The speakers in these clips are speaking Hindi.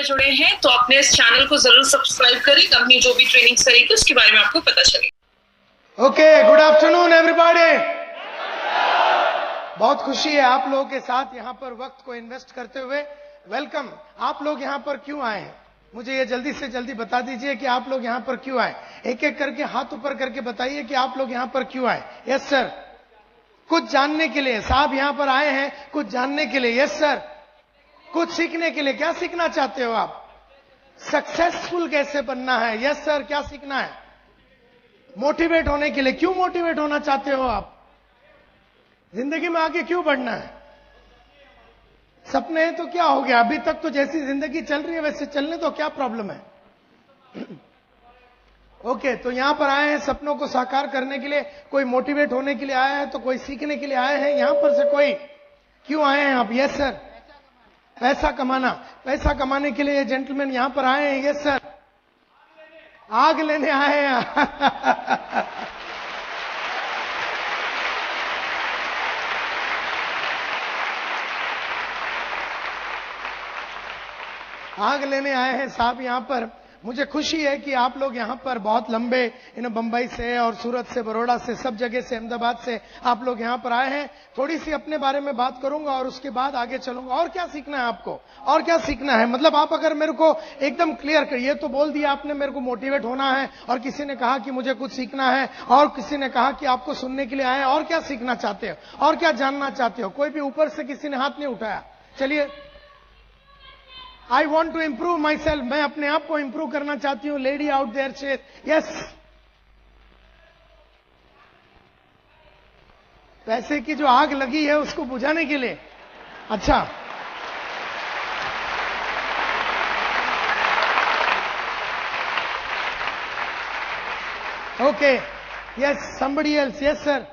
जुड़े हैं तो अपने इस चैनल को जरूर सब्सक्राइब करें। कंपनी जो भी ट्रेनिंग्स करेगी उसके बारे में आपको पता चलेगा। Okay, good afternoon everybody. बहुत खुशी है आप लोगों के साथ यहां पर वक्त को इन्वेस्ट करते हुए। वेलकम। आप लोग यहां पर क्यों आए हैं, मुझे ये जल्दी से जल्दी बता दीजिए कि आप लोग यहां पर क्यों आए। एक एक करके हाथ ऊपर करके बताइए कि आप लोग यहां पर क्यों आए। Yes sir. कुछ जानने के लिए साहब यहां पर आए हैं, कुछ जानने के लिए। Yes sir. कुछ सीखने के लिए। क्या सीखना चाहते हो आप? सक्सेसफुल कैसे बनना है। Yes sir. क्या सीखना है? मोटिवेट होने के लिए। क्यों मोटिवेट होना चाहते हो आप? जिंदगी में आगे क्यों बढ़ना है? सपने हैं तो क्या हो गया, अभी तक तो जैसी जिंदगी चल रही है वैसे चलने तो क्या प्रॉब्लम है। ओके, तो यहां पर आए हैं सपनों को साकार करने के लिए। कोई मोटिवेट होने के लिए आया है तो कोई सीखने के लिए आए हैं। यहां पर से कोई क्यों आए हैं आप? Yes sir. पैसा कमाना। पैसा कमाने के लिए ये जेंटलमैन यहां पर आए हैं। Yes sir. आग लेने आए हैं। आग लेने आए हैं साहब यहां पर। मुझे खुशी है कि आप लोग यहां पर बहुत लंबे बंबई से और सूरत से, बड़ौदा से, सब जगह से, अहमदाबाद से आप लोग यहां पर आए हैं। थोड़ी सी अपने बारे में बात करूंगा और उसके बाद आगे चलूंगा। और क्या सीखना है आपको? और क्या सीखना है मतलब आप अगर मेरे को एकदम क्लियर करिए तो बोल दिया आपने मेरे को मोटिवेट होना है, और किसी ने कहा कि मुझे कुछ सीखना है, और किसी ने कहा कि आपको सुनने के लिए आए हैं। और क्या सीखना चाहते हो और क्या जानना चाहते हो? कोई भी ऊपर से किसी ने हाथ नहीं उठाया। चलिए। I want to improve myself. मैं अपने आप को इंप्रूव करना चाहती हूं। लेडी आउट देयर से यस। पैसे की जो आग लगी है उसको बुझाने के लिए। अच्छा, okay. Yes, somebody else. Yes sir.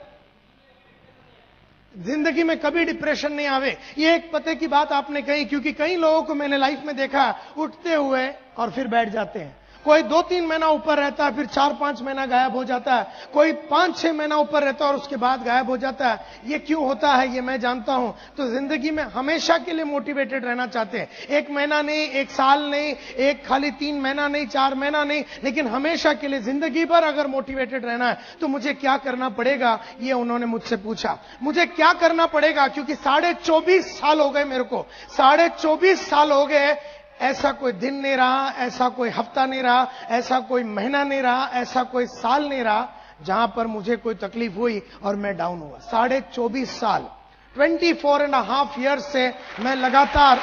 जिंदगी में कभी डिप्रेशन नहीं आवे, ये एक पते की बात आपने कही, क्योंकि कई लोगों को मैंने लाइफ में देखा उठते हुए और फिर बैठ जाते हैं। कोई 2-3 महीना ऊपर रहता है, फिर 4-5 महीना गायब हो जाता है। कोई 5-6 महीना ऊपर रहता है और उसके बाद गायब हो जाता है। ये क्यों होता है ये मैं जानता हूं। तो जिंदगी में हमेशा के लिए मोटिवेटेड रहना चाहते हैं। 1 महीना नहीं, 1 साल नहीं, एक खाली 3 महीना नहीं, 4 महीना नहीं, लेकिन हमेशा के लिए जिंदगी भर अगर मोटिवेटेड रहना है तो मुझे क्या करना पड़ेगा, ये उन्होंने मुझसे पूछा। मुझे क्या करना पड़ेगा, क्योंकि 24.5 साल हो गए मेरे को। 24.5 साल हो गए। ऐसा कोई दिन नहीं रहा, ऐसा कोई हफ्ता नहीं रहा, ऐसा कोई महीना नहीं रहा, ऐसा कोई साल नहीं रहा जहां पर मुझे कोई तकलीफ हुई और मैं डाउन हुआ। 24.5 साल, 24.5 ईयर्स से मैं लगातार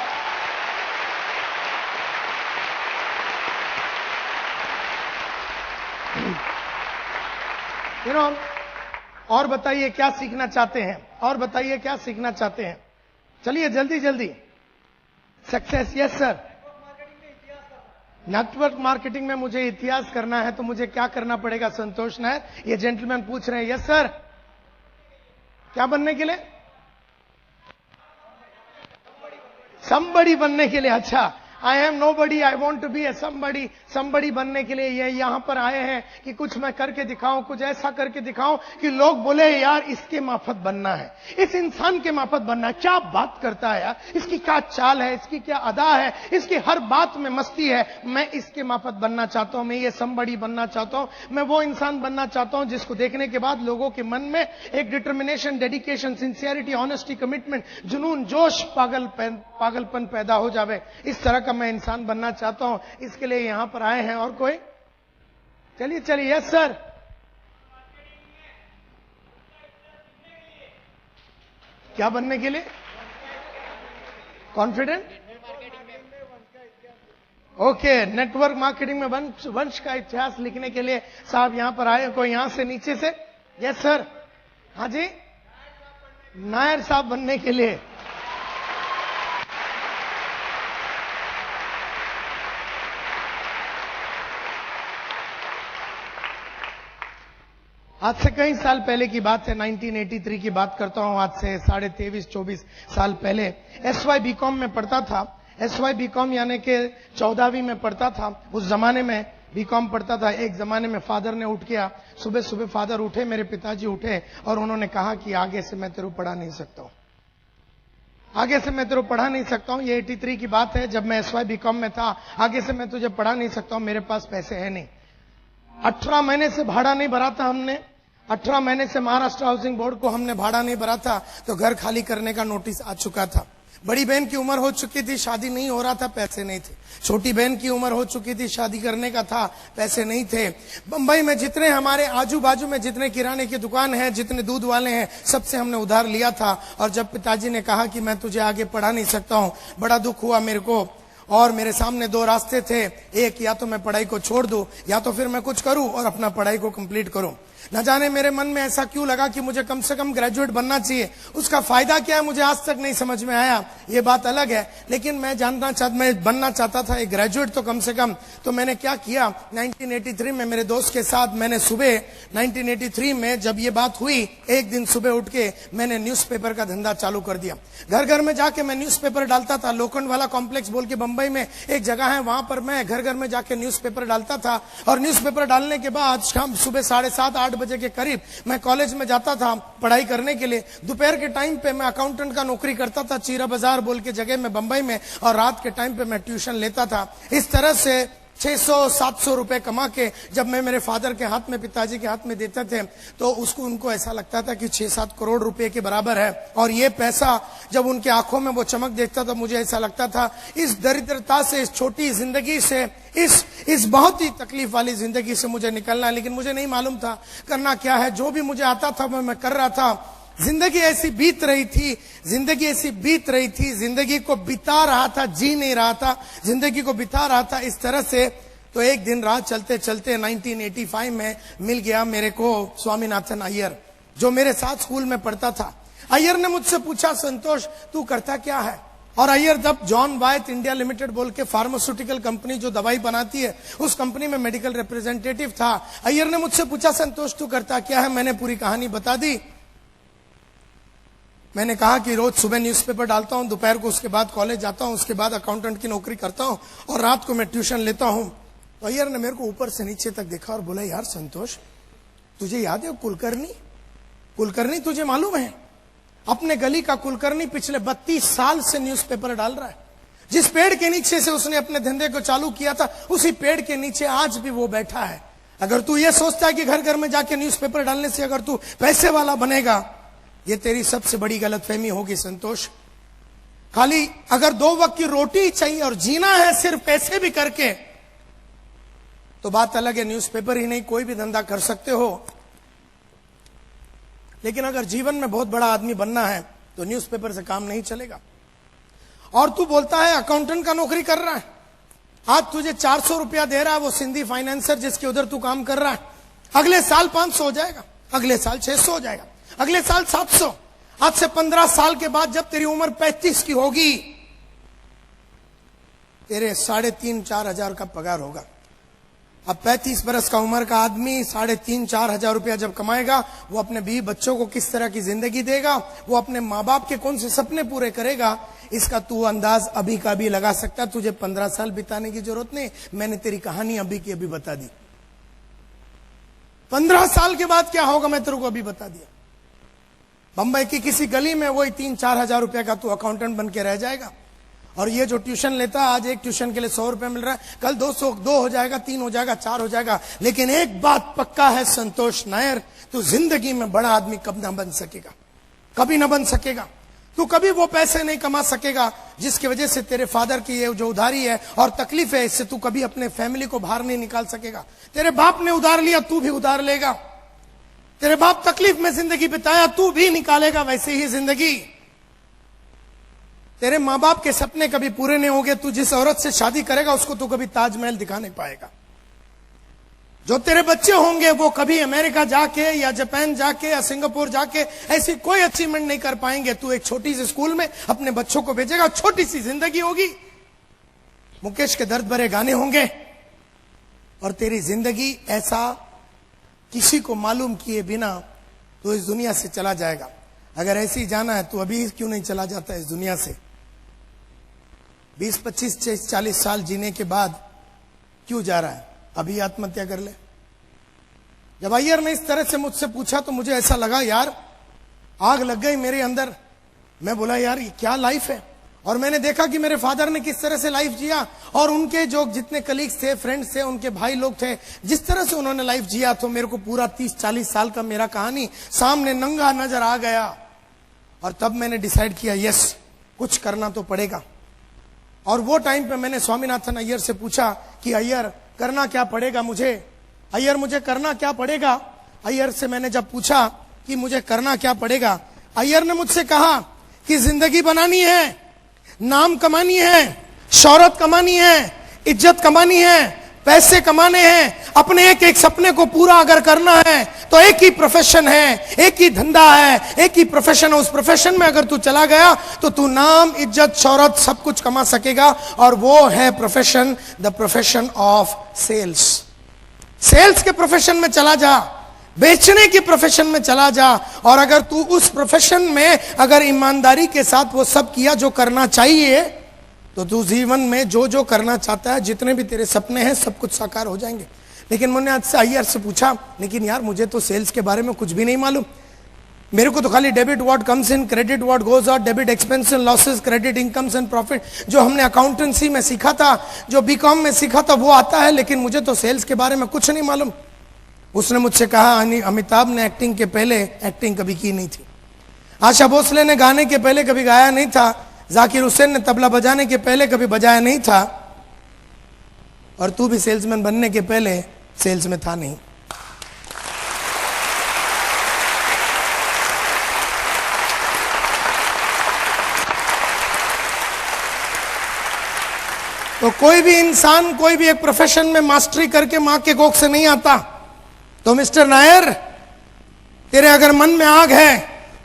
और बताइए क्या सीखना चाहते हैं? और बताइए क्या सीखना चाहते हैं? चलिए जल्दी जल्दी। Success. Yes sir. Network marketing में मुझे इतिहास करना है तो मुझे क्या करना पड़ेगा संतोष नायर? ये जेंटलमैन पूछ रहे हैं। Yes sir. क्या बनने के लिए? समबडी बनने के लिए। अच्छा, I am nobody, I want to be a somebody. Somebody बनने के लिए ये यहां पर आए हैं कि कुछ मैं करके दिखाऊं, कुछ ऐसा करके दिखाऊं कि लोग बोले यार इसके माफत बनना है, इस इंसान के माफत बनना है। क्या बात करता है यार, इसकी क्या चाल है, इसकी क्या अदा है, इसकी हर बात में मस्ती है। मैं इसके माफत बनना चाहता हूं, मैं ये समबडी बनना चाहता हूं। मैं वो इंसान बनना चाहता हूं जिसको देखने के बाद लोगों के मन में एक determination, dedication, sincerity, honesty, commitment, जुनून, जोश, पागलपन पैदा हो जावे। इस तरह का मैं इंसान बनना चाहता हूं। इसके लिए यहां पर आए हैं। और कोई? चलिए चलिए। Yes sir. क्या बनने के लिए? कॉन्फिडेंट। ओके, नेटवर्क मार्केटिंग में वंश का इतिहास लिखने के लिए साहब यहां पर आए। कोई यहां से नीचे से? Yes sir. हाँ जी, नायर साहब बनने के लिए। आज से कई साल पहले की बात है, 1983 की बात करता हूं। आज से 23.5-24 साल पहले SY BCom में पढ़ता था। SY BCom यानी कि 14वीं में पढ़ता था। उस जमाने में BCom पढ़ता था। एक जमाने में फादर ने उठ गया, सुबह सुबह फादर उठे, मेरे पिताजी उठे और उन्होंने कहा कि आगे से मैं तेरे को पढ़ा नहीं सकता हूं। आगे से मैं तेरे को पढ़ा नहीं सकता हूं। ये 83 की बात है, जब मैं SY BCom में था। आगे से मैं तुझे पढ़ा नहीं सकता हूं, मेरे पास पैसे है नहीं। 18 महीने से भाड़ा नहीं भरा था हमने। 18 महीने से महाराष्ट्र हाउसिंग बोर्ड को हमने भाड़ा नहीं भरा था, तो घर खाली करने का नोटिस आ चुका था। बड़ी बहन की उम्र हो चुकी थी, शादी नहीं हो रहा था, पैसे नहीं थे। छोटी बहन की उम्र हो चुकी थी, शादी करने का था, पैसे नहीं थे। बंबई में जितने हमारे आजू बाजू में जितने किराने की दुकान है, जितने दूध वाले हैं, सबसे हमने उधार लिया था। और जब पिताजी ने कहा कि मैं तुझे आगे पढ़ा नहीं सकता हूं, बड़ा दुख हुआ मेरे को। और मेरे सामने दो रास्ते थे, एक या तो मैं पढ़ाई को छोड़ दूं, या तो फिर मैं कुछ करूं और अपना पढ़ाई को कंप्लीट करूं। न जाने मेरे मन में ऐसा क्यों लगा कि मुझे कम से कम ग्रेजुएट बनना चाहिए। उसका फायदा क्या है मुझे आज तक नहीं समझ में आया, ये बात अलग है। लेकिन मैं बनना चाहता था एक ग्रेजुएट तो कम से कम। तो मैंने क्या किया, 1983 में मेरे दोस्त के साथ मैंने सुबह 1983 में जब ये बात हुई, एक दिन सुबह उठ के मैंने न्यूज़पेपर का धंधा चालू कर दिया। घर घर में जाके मैं न्यूज़पेपर डालता था। लोखंड वाला कॉम्प्लेक्स बोल के बंबई में एक जगह है, वहां पर मैं घर घर में जाके न्यूज़पेपर डालता था। और न्यूज़पेपर डालने के बाद शाम सुबह 7:30-8 बजे के करीब मैं कॉलेज में जाता था पढ़ाई करने के लिए। दोपहर के टाइम पे मैं अकाउंटेंट का नौकरी करता था चीरा बाजार बोल के जगह में बंबई में, और रात के टाइम पे मैं ट्यूशन लेता था। इस तरह से 600-700 रुपए कमा के जब मैं मेरे फादर के हाथ में, पिताजी के हाथ में देते थे, तो उनको ऐसा लगता था कि 6-7 करोड़ रुपए के बराबर है। और ये पैसा जब उनके आंखों में वो चमक देखता था, मुझे ऐसा लगता था इस दरिद्रता से, इस छोटी जिंदगी से, इस बहुत ही तकलीफ वाली जिंदगी से मुझे निकलना है। लेकिन मुझे नहीं मालूम था करना क्या है। जो भी मुझे आता था वो मैं कर रहा था। जिंदगी ऐसी बीत रही थी, जिंदगी को बिता रहा था, जी नहीं रहा था, जिंदगी को बिता रहा था इस तरह से। तो एक दिन रात चलते चलते 1985 में मिल गया मेरे को स्वामीनाथन अय्यर, जो मेरे साथ स्कूल में पढ़ता था। अय्यर ने मुझसे पूछा, संतोष तू करता क्या है? और अय्यर तब जॉन वायथ इंडिया लिमिटेड बोल के फार्मास्यूटिकल कंपनी जो दवाई बनाती है, उस कंपनी में मेडिकल रिप्रेजेंटेटिव था। अय्यर ने मुझसे पूछा, संतोष तू करता क्या है? मैंने पूरी कहानी बता दी। मैंने कहा कि रोज सुबह न्यूज़पेपर डालता हूं, दोपहर को उसके बाद कॉलेज जाता हूं, उसके बाद अकाउंटेंट की नौकरी करता हूं, और रात को मैं ट्यूशन लेता हूं। तो अय्यर ने मेरे को ऊपर से नीचे तक देखा और बोला, यार संतोष तुझे याद है कुलकर्णी तुझे मालूम है? अपने गली का कुलकर्णी पिछले 32 साल से न्यूज़पेपर डाल रहा है। जिस पेड़ के नीचे से उसने अपने धंधे को चालू किया था, उसी पेड़ के नीचे आज भी वो बैठा है। अगर तू ये सोचता है कि घर घर में जाके न्यूज़पेपर डालने से अगर तू पैसे वाला बनेगा, ये तेरी सबसे बड़ी गलतफहमी होगी संतोष। खाली अगर 2 वक्त की रोटी चाहिए और जीना है सिर्फ पैसे भी करके, तो बात अलग है। न्यूज़पेपर ही नहीं, कोई भी धंधा कर सकते हो। लेकिन अगर जीवन में बहुत बड़ा आदमी बनना है तो न्यूज़पेपर से काम नहीं चलेगा। और तू बोलता है अकाउंटेंट का नौकरी कर रहा है, आज तुझे 400 रुपया दे रहा है वो सिंधी फाइनेंसर जिसके उधर तू काम कर रहा है। अगले साल 500 हो जाएगा, अगले साल 600 हो जाएगा, अगले साल 700। आज से 15 साल के बाद जब तेरी उम्र 35 की होगी, तेरे 3,500-4 हजार का पगार होगा। अब 35 बरस का उम्र का आदमी 3,500-4 हजार रुपया जब कमाएगा, वो अपने बीवी बच्चों को किस तरह की जिंदगी देगा, वो अपने माँ बाप के कौन से सपने पूरे करेगा, इसका तू अंदाज अभी का भी लगा सकता। तुझे 15 साल बिताने की जरूरत नहीं, मैंने तेरी कहानी अभी की अभी बता दी। 15 साल के बाद क्या होगा मैं तेरे को अभी बता दिया। बंबई की किसी गली में वही 3-4 हजार रुपया का तू अकाउंटेंट बन के रह जाएगा। और ये जो ट्यूशन लेता, आज एक ट्यूशन के लिए 100 रुपया मिल रहा है, कल 2 हो जाएगा, 3 हो जाएगा, 4 हो जाएगा। लेकिन एक बात पक्का है संतोष नायर, तू जिंदगी में बड़ा आदमी कब ना बन सकेगा, कभी ना बन सकेगा। तू कभी वो पैसे नहीं कमा सकेगा जिसकी वजह से तेरे फादर की ये जो उधारी है और तकलीफ है, इससे तू कभी अपने फैमिली को बाहर नहीं निकाल सकेगा। तेरे बाप ने उधार लिया, तू भी उधार लेगा। तेरे बाप तकलीफ में जिंदगी बिताया, तू भी निकालेगा वैसे ही जिंदगी। तेरे माँ बाप के सपने कभी पूरे नहीं होंगे। तू जिस औरत से शादी करेगा उसको तू कभी ताजमहल दिखा नहीं पाएगा। जो तेरे बच्चे होंगे वो कभी अमेरिका जाके या जापान जाके या सिंगापुर जाके ऐसी कोई अचीवमेंट नहीं कर पाएंगे। तू एक छोटी सी स्कूल में अपने बच्चों को भेजेगा, छोटी सी जिंदगी होगी, मुकेश के दर्द भरे गाने होंगे, और तेरी जिंदगी ऐसा किसी को मालूम किए बिना तो इस दुनिया से चला जाएगा। अगर ऐसे ही जाना है तो अभी क्यों नहीं चला जाता इस दुनिया से? 20, 25, 40 साल जीने के बाद क्यों जा रहा है? अभी आत्महत्या कर ले। जब अय्यर ने इस तरह से मुझसे पूछा तो मुझे ऐसा लगा यार आग लग गई मेरे अंदर। मैं बोला यार ये क्या लाइफ है। और मैंने देखा कि मेरे फादर ने किस तरह से लाइफ जिया और उनके जो जितने कलीग्स थे, फ्रेंड्स थे, उनके भाई लोग थे, जिस तरह से उन्होंने लाइफ जिया, तो मेरे को पूरा 30-40 साल का मेरा कहानी सामने नंगा नजर आ गया। और तब मैंने डिसाइड किया यस, कुछ करना तो पड़ेगा। और वो टाइम पे मैंने स्वामीनाथन अय्यर से पूछा कि अय्यर करना क्या पड़ेगा मुझे, अय्यर मुझे करना क्या पड़ेगा। अय्यर से मैंने जब पूछा कि मुझे करना क्या पड़ेगा, अय्यर ने मुझसे कहा कि जिंदगी बनानी है, नाम कमानी है, शौहरत कमानी है, इज्जत कमानी है, पैसे कमाने हैं, अपने एक एक सपने को पूरा अगर करना है तो एक ही प्रोफेशन है, एक ही धंधा है, एक ही प्रोफेशन है। उस प्रोफेशन में अगर तू चला गया तो तू नाम, इज्जत, शौहरत सब कुछ कमा सकेगा। और वो है profession, the profession of sales. Sales के प्रोफेशन में चला जा, बेचने की प्रोफेशन में चला जा। और अगर तू उस प्रोफेशन में अगर ईमानदारी के साथ वो सब किया जो करना चाहिए, तो तू जीवन में जो जो करना चाहता है, जितने भी तेरे सपने हैं, सब कुछ साकार हो जाएंगे। लेकिन मैंने आज से अय्यर से पूछा, लेकिन यार मुझे तो सेल्स के बारे में कुछ भी नहीं मालूम, मेरे को तो खाली debit what comes in, credit what goes out, debit expense and losses, credit incomes and profit, जो हमने अकाउंटेंसी में सीखा था, जो बीकॉम में सीखा था, वो आता है, लेकिन मुझे तो सेल्स के बारे में कुछ नहीं मालूम। उसने मुझसे कहा अमिताभ ने एक्टिंग के पहले एक्टिंग कभी की नहीं थी, आशा भोसले ने गाने के पहले कभी गाया नहीं था, जाकिर हुसैन ने तबला बजाने के पहले कभी बजाया नहीं था, और तू भी सेल्समैन बनने के पहले सेल्स में था नहीं। तो कोई भी इंसान कोई भी एक प्रोफेशन में मास्टरी करके मां के कोख से नहीं आता। तो मिस्टर नायर, तेरे अगर मन में आग है,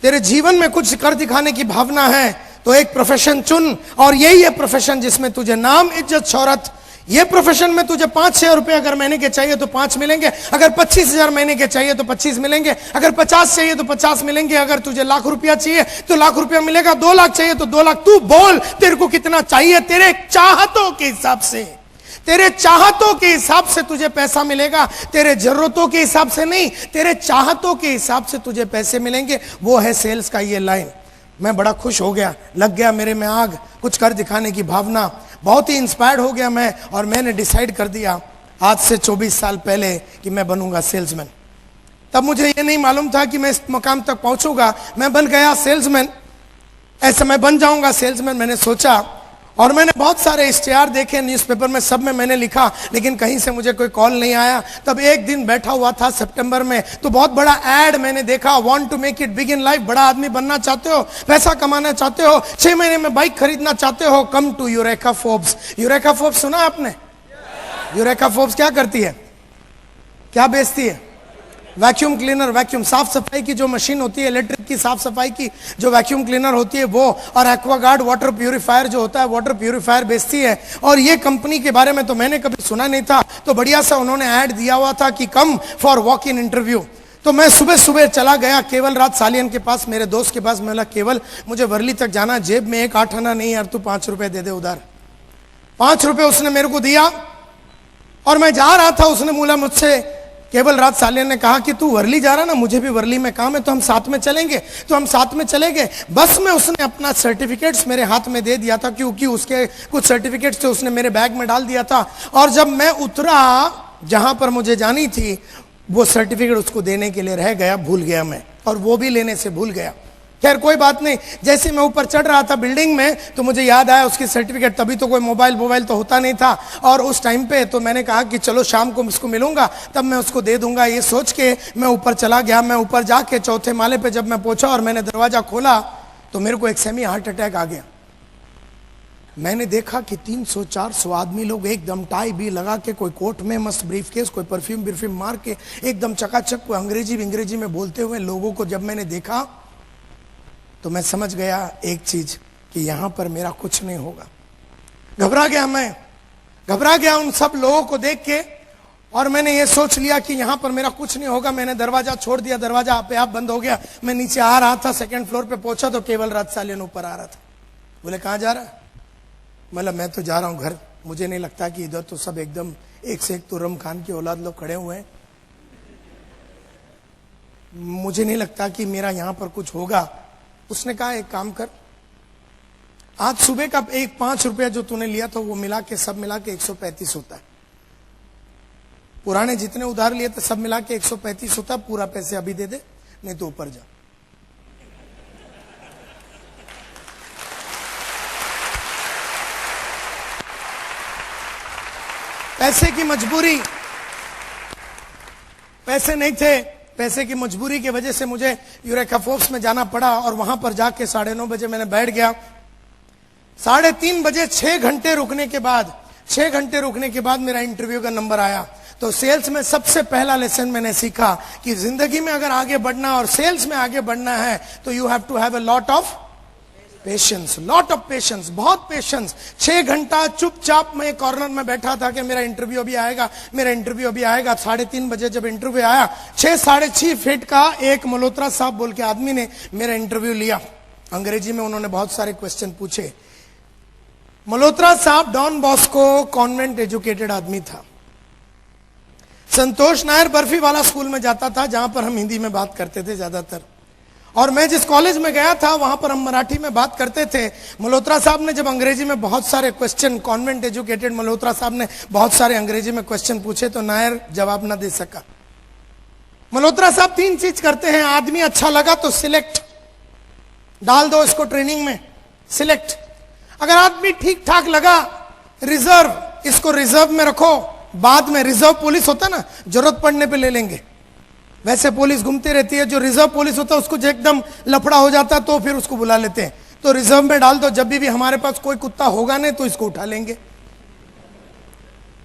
तेरे जीवन में कुछ कर दिखाने की भावना है, तो एक प्रोफेशन चुन, और यही है प्रोफेशन जिसमें तुझे नाम, इज्जत, शौहरत, ये प्रोफेशन में तुझे 5,000 रुपए अगर महीने के चाहिए तो 5 मिलेंगे, अगर 25,000 महीने के चाहिए तो 25 मिलेंगे, अगर 50 चाहिए तो 50 मिलेंगे, अगर तुझे लाख रुपया चाहिए तो लाख रुपया मिलेगा, 2 लाख चाहिए तो 2 लाख। तू बोल तेरे को कितना चाहिए, तेरे चाहतों के हिसाब से, तेरे चाहतों के हिसाब से तुझे पैसा मिलेगा, तेरे जरूरतों के हिसाब से नहीं, तेरे चाहतों के हिसाब से तुझे पैसे मिलेंगे। वो है सेल्स का ये लाइन। मैं बड़ा खुश हो गया, लग गया मेरे में आग, कुछ कर दिखाने की भावना, बहुत ही इंस्पायर्ड हो गया मैं, और मैंने डिसाइड कर दिया आज से 24 साल पहले कि मैं बनूंगा सेल्समैन। तब मुझे ये नहीं मालूम था कि मैं इस मकाम तक पहुंचूंगा। मैं बन गया सेल्समैन, ऐसा मैं बन जाऊंगा सेल्समैन, मैंने सोचा। और मैंने बहुत सारे इश्तिहार देखे न्यूज़पेपर में, सब में मैंने लिखा, लेकिन कहीं से मुझे कोई कॉल नहीं आया। तब एक दिन बैठा हुआ था सितंबर में, तो बहुत बड़ा एड मैंने देखा, want to make it big in life, बड़ा आदमी बनना चाहते हो, पैसा कमाना चाहते हो, 6 महीने में बाइक खरीदना चाहते हो, come to Eureka Forbes. Eureka Forbes सुना आपने? यूरेका फोर्ब्स क्या करती है, क्या बेचती है? वैक्यूम क्लीनर, वैक्यूम साफ सफाई की जो मशीन होती है, इलेक्ट्रिक की साफ सफाई की जो वैक्यूम क्लीनर होती है वो, और एक्वागार्ड वाटर प्यूरिफायर जो होता है, वाटर प्यूरिफायर बेचती है। और ये कंपनी के बारे में तो मैंने कभी सुना नहीं था, तो बढ़िया सा उन्होंने ऐड दिया हुआ था कि come for walk in interview. तो मैं सुबह सुबह चला गया केवल रात सालियन के पास, मेरे दोस्त के पास। मैं बोला केवल मुझे वर्ली तक जाना, जेब में 1 8 आना नहीं यार, तू 5 रुपए दे दे उधार। 5 रुपए उसने मेरे को दिया, और मैं जा रहा था, उसने बोला मुझसे, केवल रात सालियन ने कहा कि तू वर्ली जा रहा ना, मुझे भी वर्ली में काम है, तो हम साथ में चलेंगे। तो हम साथ में चले गए। बस में उसने अपना सर्टिफिकेट्स मेरे हाथ में दे दिया था, क्योंकि उसके कुछ सर्टिफिकेट्स थे, उसने मेरे बैग में डाल दिया था। और जब मैं उतरा जहां पर मुझे जानी थी, वो सर्टिफिकेट उसको देने के लिए रह गया, भूल गया मैं, और वो भी लेने से भूल गया। खैर कोई बात नहीं, जैसे मैं ऊपर चढ़ रहा था बिल्डिंग में, तो मुझे याद आया उसकी सर्टिफिकेट। तभी तो कोई मोबाइल तो होता नहीं था, और उस टाइम पे तो मैंने कहा कि चलो शाम को उसको मिलूंगा, तब मैं उसको दे दूंगा। ये सोच के मैं ऊपर चला गया। मैं ऊपर जाके 4थे माले पे जब मैं पहुंचा और मैंने दरवाजा खोला, तो मेरे को एक सेमी हार्ट अटैक आ गया। मैंने देखा कि 300-400 आदमी लोग एकदम टाई भी लगा के, कोई कोट में मस्त ब्रीफकेस, कोई परफ्यूम मार के एकदम चकाचक, कोई अंग्रेजी में बोलते हुए लोगों को जब मैंने देखा, तो मैं समझ गया एक चीज कि यहां पर मेरा कुछ नहीं होगा। घबरा गया, मैं घबरा गया उन सब लोगों को देख के, और मैंने ये सोच लिया कि यहां पर मेरा कुछ नहीं होगा। मैंने दरवाजा छोड़ दिया, दरवाजा आपे आप बंद हो गया। मैं नीचे आ रहा था, 2nd फ्लोर पे पहुंचा तो केवल रात सालियन ऊपर आ रहा था। बोले कहां जा रहा है? मतलब मैं तो जा रहा हूं घर, मुझे नहीं लगता कि इधर तो सब एकदम एक से एक तुर्रम खान की औलाद लोग खड़े हुए हैं, मुझे नहीं लगता कि मेरा यहां पर कुछ होगा। उसने कहा एक काम कर, आज सुबह का एक 5 रुपया जो तूने लिया था वो मिला के सब मिला के 135 होता है। पुराने जितने उधार लिए थे सब मिला के 135 होता है। पूरा पैसे अभी दे दे, नहीं तो ऊपर जा। पैसे की मजबूरी, पैसे नहीं थे, पैसे की मजबूरी की वजह से मुझे यूरेका फोर्ब्स में जाना पड़ा और वहां पर जाके 9:30 बजे मैंने बैठ गया। 3:30 बजे 6 घंटे रुकने के बाद मेरा इंटरव्यू का नंबर आया। तो सेल्स में सबसे पहला लेसन मैंने सीखा कि जिंदगी में अगर आगे बढ़ना और सेल्स में आगे बढ़ना है तो you have to have a lot of patience, बहुत पेशेंस। 6 घंटा चुपचाप मैं कॉर्नर में बैठा था कि मेरा इंटरव्यू अभी आएगा। 3:30 बजे जब इंटरव्यू आया, 6-6.5 फीट का एक मल्होत्रा साहब बोल के आदमी ने मेरा इंटरव्यू लिया। अंग्रेजी में उन्होंने बहुत सारे क्वेश्चन पूछे। मल्होत्रा साहब डॉन बॉस्को कॉन्वेंट एजुकेटेड आदमी था। संतोष नायर बर्फी वाला स्कूल में जाता था जहां पर हम हिंदी में बात करते थे ज्यादातर, और मैं जिस कॉलेज में गया था वहां पर हम मराठी में बात करते थे। मल्होत्रा साहब ने जब अंग्रेजी में बहुत सारे क्वेश्चन, कॉन्वेंट एजुकेटेड मल्होत्रा साहब ने बहुत सारे अंग्रेजी में क्वेश्चन पूछे तो नायर जवाब ना दे सका। मल्होत्रा साहब 3 चीज करते हैं। आदमी अच्छा लगा तो सिलेक्ट, डाल दो इसको ट्रेनिंग में, सिलेक्ट। अगर आदमी ठीक ठाक लगा, रिजर्व, इसको रिजर्व में रखो, बाद में रिजर्व पुलिस होता ना, जरूरत पड़ने पे ले लेंगे। वैसे पुलिस घूमती रहती है, जो रिजर्व पुलिस होता है उसको जो एकदम लफड़ा हो जाता तो फिर उसको बुला लेते हैं। तो रिजर्व में डाल दो, जब भी हमारे पास कोई कुत्ता होगा नहीं तो इसको उठा लेंगे।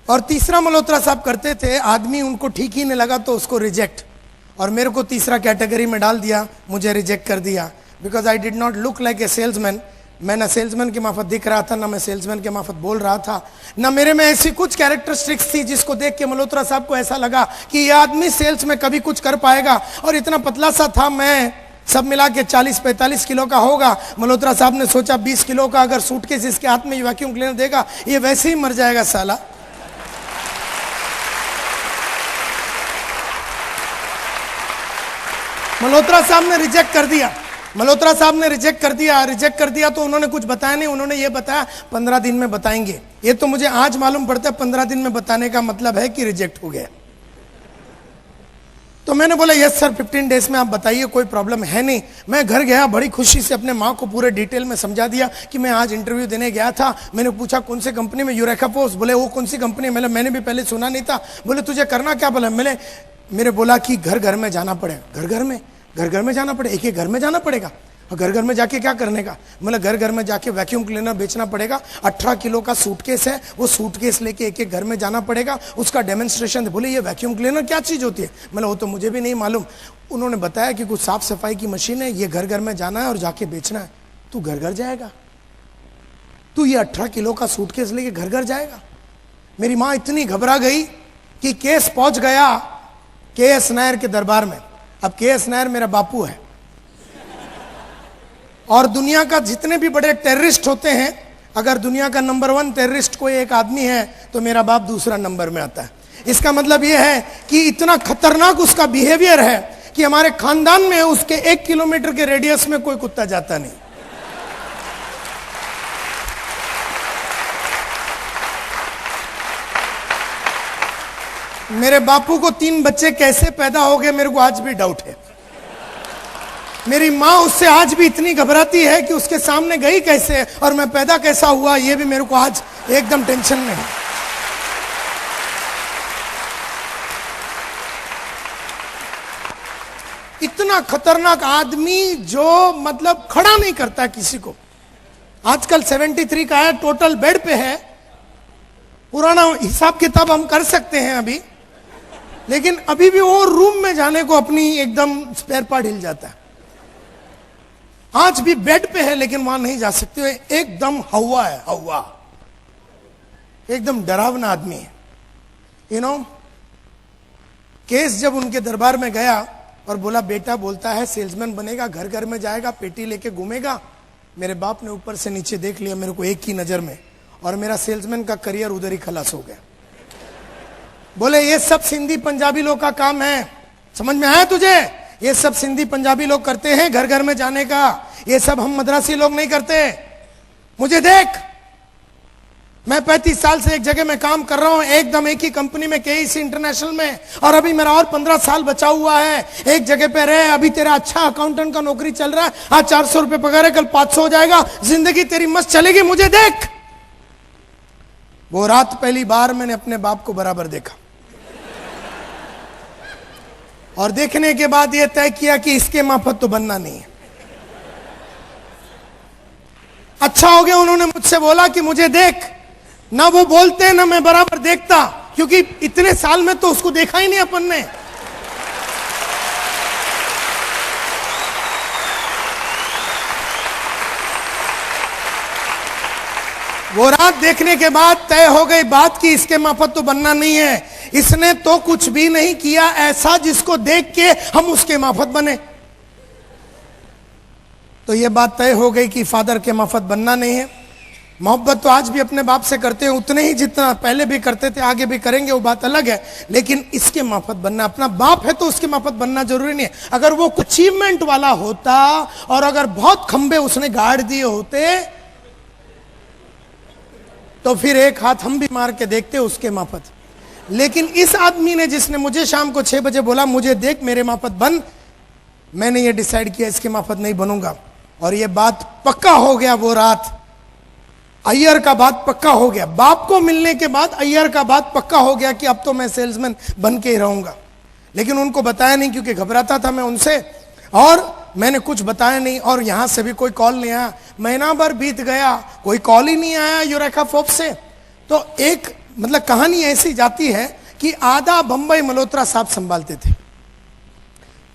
और तीसरा मल्होत्रा साहब करते थे, आदमी उनको ठीक ही नहीं लगा तो उसको रिजेक्ट, और मेरे को तीसरा कैटेगरी में डाल दिया, मुझे रिजेक्ट कर दिया। Because I did not look like a salesman. मैं ना सेल्समैन के माफत दिख रहा था, ना मैं सेल्समैन के माफत बोल रहा था, ना मेरे में ऐसी कुछ कैरेक्टरिस्टिक्स थी जिसको देख के मल्होत्रा साहब को ऐसा लगा कि ये आदमी सेल्स में कभी कुछ कर पाएगा। और इतना पतला सा था मैं, सब मिला के 40-45 किलो का होगा। मल्होत्रा साहब ने सोचा 20 किलो का अगर सूटकेस इसके हाथ में वैक्यूम क्लीनर देगा ये वैसे ही मर जाएगा साला। मल्होत्रा साहब ने रिजेक्ट कर दिया तो उन्होंने कुछ बताया नहीं। उन्होंने ये बताया 15 दिन में बताएंगे। ये तो मुझे आज मालूम पड़ता है 15 दिन में बताने का मतलब है कि रिजेक्ट हो गया। तो मैंने बोला यस सर, 15 डेज में आप बताइए, कोई प्रॉब्लम है नहीं। मैं घर गया, बड़ी खुशी से अपने माँ को पूरे डिटेल में समझा दिया कि मैं आज इंटरव्यू देने गया था। मैंने पूछा कौन सी कंपनी में, यूरेका फोर्ब्स। बोले वो कौन सी कंपनी है? मैंने भी पहले सुना नहीं था। बोले तुझे करना क्या? बोला मेरे बोला कि घर में जाना पड़ेगा। घर में जाना पड़ेगा, एक घर में जाना पड़ेगा। और घर में जाके क्या करने का? मतलब घर में जाके वैक्यूम क्लीनर बेचना पड़ेगा। 18 किलो का सूटकेस है, वो सूटकेस लेके एक घर में जाना पड़ेगा, उसका डेमोन्स्ट्रेशन। बोले ये वैक्यूम क्लीनर क्या चीज होती है? मतलब वो तो मुझे भी नहीं मालूम। उन्होंने बताया कि कुछ साफ सफाई की मशीन है, ये घर में जाना है और जाके बेचना है। तू घर जाएगा? तू ये 18 किलो का सूटकेस लेके घर जाएगा? मेरी माँ इतनी घबरा गई कि केस पहुंच गया के.एस. नायर के दरबार में। अब के.एस. नायर मेरा बापू है, और दुनिया का जितने भी बड़े टेररिस्ट होते हैं, अगर दुनिया का नंबर 1 टेररिस्ट कोई एक आदमी है तो मेरा बाप दूसरा नंबर में आता है। इसका मतलब यह है कि इतना खतरनाक उसका बिहेवियर है कि हमारे खानदान में उसके 1 किलोमीटर के रेडियस में कोई कुत्ता जाता नहीं। मेरे बापू को 3 बच्चे कैसे पैदा हो गए मेरे को आज भी डाउट है। मेरी माँ उससे आज भी इतनी घबराती है कि उसके सामने गई कैसे और मैं पैदा कैसा हुआ, ये भी मेरे को आज एकदम टेंशन में है। इतना खतरनाक आदमी जो मतलब खड़ा नहीं करता किसी को। आजकल 73 का है, टोटल बेड पे है। पुराना हिसाब किताब हम कर सकते हैं अभी, लेकिन अभी भी वो रूम में जाने को अपनी एकदम स्पेयर पार्ट हिल जाता है। आज भी बेड पे है लेकिन वहां नहीं जा सकते। एकदम हवा है, हवा, एकदम डरावना आदमी है। यू नो, केस जब उनके दरबार में गया और बोला बेटा बोलता है सेल्समैन बनेगा, घर में जाएगा, पेटी लेके घूमेगा। मेरे बाप ने ऊपर से नीचे देख लिया मेरे को एक ही नजर में, और मेरा सेल्समैन का करियर उधर ही खलास हो गया। बोले ये सब सिंधी पंजाबी लोग का काम है, समझ में आया तुझे? ये सब सिंधी पंजाबी लोग करते हैं घर में जाने का, ये सब हम मद्रासी लोग नहीं करते। मुझे देख, मैं 35 साल से एक जगह में काम कर रहा हूं, एकदम एक ही कंपनी में, केईसी इंटरनेशनल में, और अभी मेरा और 15 साल बचा हुआ है। एक जगह पे रहे, अभी तेरा अच्छा अकाउंटेंट का नौकरी चल रहा है, आज 400 रुपए पगार है, कल 500 हो जाएगा, जिंदगी तेरी मस्त चलेगी, मुझे देख। वो रात पहली बार मैंने अपने बाप को बराबर देखा, और देखने के बाद यह तय किया कि इसके माफत तो बनना नहीं है। अच्छा हो गया उन्होंने मुझसे बोला कि मुझे देख। ना वो बोलते ना मैं बराबर देखता, क्योंकि इतने साल में तो उसको देखा ही नहीं अपन ने। वो रात देखने के बाद तय हो गई बात कि इसके माफत तो बनना नहीं है। इसने तो कुछ भी नहीं किया ऐसा जिसको देख के हम उसके माफत बने। तो यह बात तय हो गई कि फादर के माफत बनना नहीं है। मोहब्बत तो आज भी अपने बाप से करते हैं उतने ही जितना पहले भी करते थे, आगे भी करेंगे, वो बात अलग है। लेकिन इसके माफत बनना, अपना बाप है तो उसके माफत बनना जरूरी नहीं है। अगर वो अचीवमेंट वाला होता और अगर बहुत खंबे उसने गाड़ दिए होते तो फिर एक हाथ हम भी मार के देखते उसके माफत। लेकिन इस आदमी ने, जिसने मुझे शाम को 6 बजे बोला मुझे देख मेरे माफत बन, मैंने ये डिसाइड किया इसके माफत नहीं बनूंगा। और ये बात पक्का हो गया। वो रात अय्यर का बात पक्का हो गया। बाप को मिलने के बाद अय्यर का बात पक्का हो गया कि अब तो मैं सेल्समैन बन के ही रहूंगा। लेकिन उनको बताया नहीं क्योंकि घबराता था मैं उनसे, और मैंने कुछ बताया नहीं। और यहां से भी कोई कॉल नहीं आया, महीना भर बीत गया, कोई कॉल ही नहीं आया यूरेका फोर्ब्स से। तो एक मतलब कहानी ऐसी जाती है कि आधा बंबई मल्होत्रा साहब संभालते थे।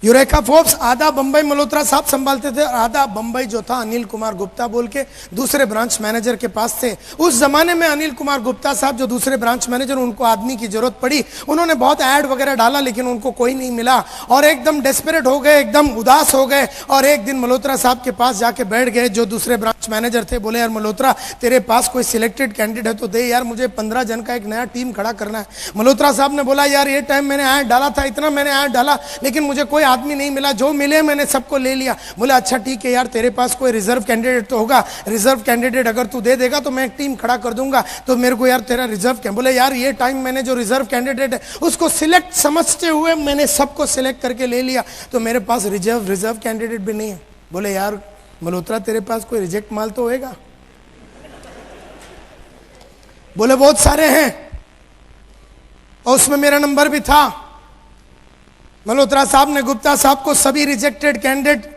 यूरेका फोर्ब्स आधा बंबई मल्होत्रा साहब संभालते थे, और आधा बंबई जो था अनिल कुमार गुप्ता बोल के दूसरे ब्रांच मैनेजर के पास थे। उस जमाने में अनिल कुमार गुप्ता साहब जो दूसरे ब्रांच मैनेजर, उनको आदमी की जरूरत पड़ी। उन्होंने बहुत ऐड वगैरह डाला लेकिन उनको कोई नहीं मिला, और एकदम डेस्परेट हो गए, एकदम उदास हो गए। और एक दिन मल्होत्रा साहब के पास जाके बैठ गए जो दूसरे ब्रांच मैनेजर थे। बोले यार मल्होत्रा, तेरे पास कोई सिलेक्टेड कैंडिडेट है तो दे यार, मुझे 15 जन का एक नया टीम खड़ा करना है। मल्होत्रा साहब ने बोला यार ये टाइम मैंने ऐड डाला था, इतना मैंने ऐड डाला, लेकिन मुझे कोई आदमी नहीं मिला, जो मिले मैंने सबको ले लिया। बोले अच्छा ठीक है यार, तेरे पास कोई रिजर्व कैंडिडेट तो होगा, रिजर्व कैंडिडेट अगर तू दे देगा तो मैं एक टीम खड़ा कर दूंगा, तो मेरे को यार तेरा रिजर्व। बोले यार ये टाइम मैंने जो रिजर्व कैंडिडेट है उसको सिलेक्ट समझते हुए मैंने सबको सिलेक्ट करके ले लिया, तो मेरे पास रिजर्व कैंडिडेट भी नहीं है। बोले यार मल्होत्रा, तेरे पास कोई रिजेक्ट माल तो होएगा? बोले बहुत सारे हैं, और उसमें मेरा नंबर भी था। मल्होत्रा साहब ने गुप्ता साहब को सभी रिजेक्टेड कैंडिडेट,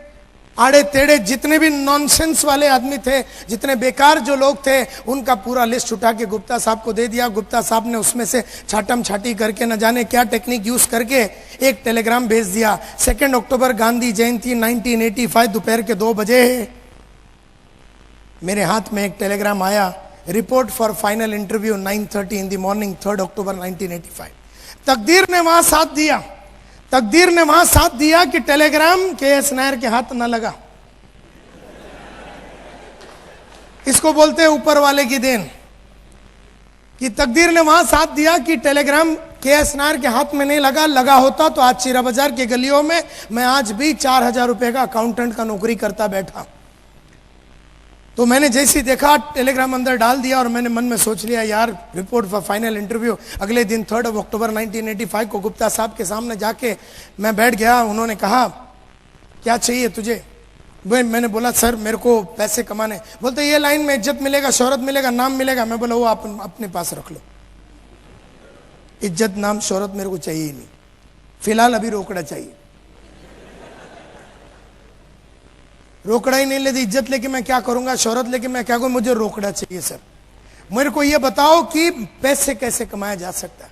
आड़े टेढ़े जितने भी नॉनसेंस वाले आदमी थे, जितने बेकार जो लोग थे, उनका पूरा लिस्ट उठा के गुप्ता साहब को दे दिया। गुप्ता साहब ने उसमें से छाटम छाटी करके न जाने क्या टेक्निक यूज करके एक टेलीग्राम भेज दिया। 2 अक्टूबर गांधी जयंती 1985 दोपहर के 2 बजे मेरे हाथ में एक टेलीग्राम आया, report for final interview 9:30 in the morning 3 अक्टूबर 1985। तकदीर ने वहां साथ दिया, तकदीर ने वहां साथ दिया कि टेलीग्राम के.एस. नायर के हाथ न लगा। इसको बोलते हैं ऊपर वाले की देन, कि तकदीर ने वहां साथ दिया कि टेलीग्राम के.एस. नायर के हाथ में नहीं लगा। लगा होता तो आज चीरा बाजार के गलियों में मैं आज भी 4000 रुपए का अकाउंटेंट का नौकरी करता बैठा। तो मैंने जैसे ही देखा टेलीग्राम अंदर डाल दिया, और मैंने मन में सोच लिया यार रिपोर्ट फॉर फाइनल इंटरव्यू। अगले दिन 3 अक्टूबर 1985 को गुप्ता साहब के सामने जाके मैं बैठ गया। उन्होंने कहा क्या चाहिए तुझे? मैंने बोला सर मेरे को पैसे कमाने। बोलते ये लाइन में इज्जत मिलेगा, शोहरत मिलेगा, नाम मिलेगा। मैं बोला वो आप अपने पास रख लो, इज्जत नाम शोहरत मेरे को चाहिए ही नहीं, फिलहाल अभी रोकड़ा चाहिए। रोकड़ा ही नहीं लेती, इज्जत लेके मैं क्या करूंगा, शोहरत लेके मैं क्या करूंगा, मुझे रोकड़ा चाहिए सर। मेरे को ये बताओ कि पैसे कैसे कमाया जा सकता है,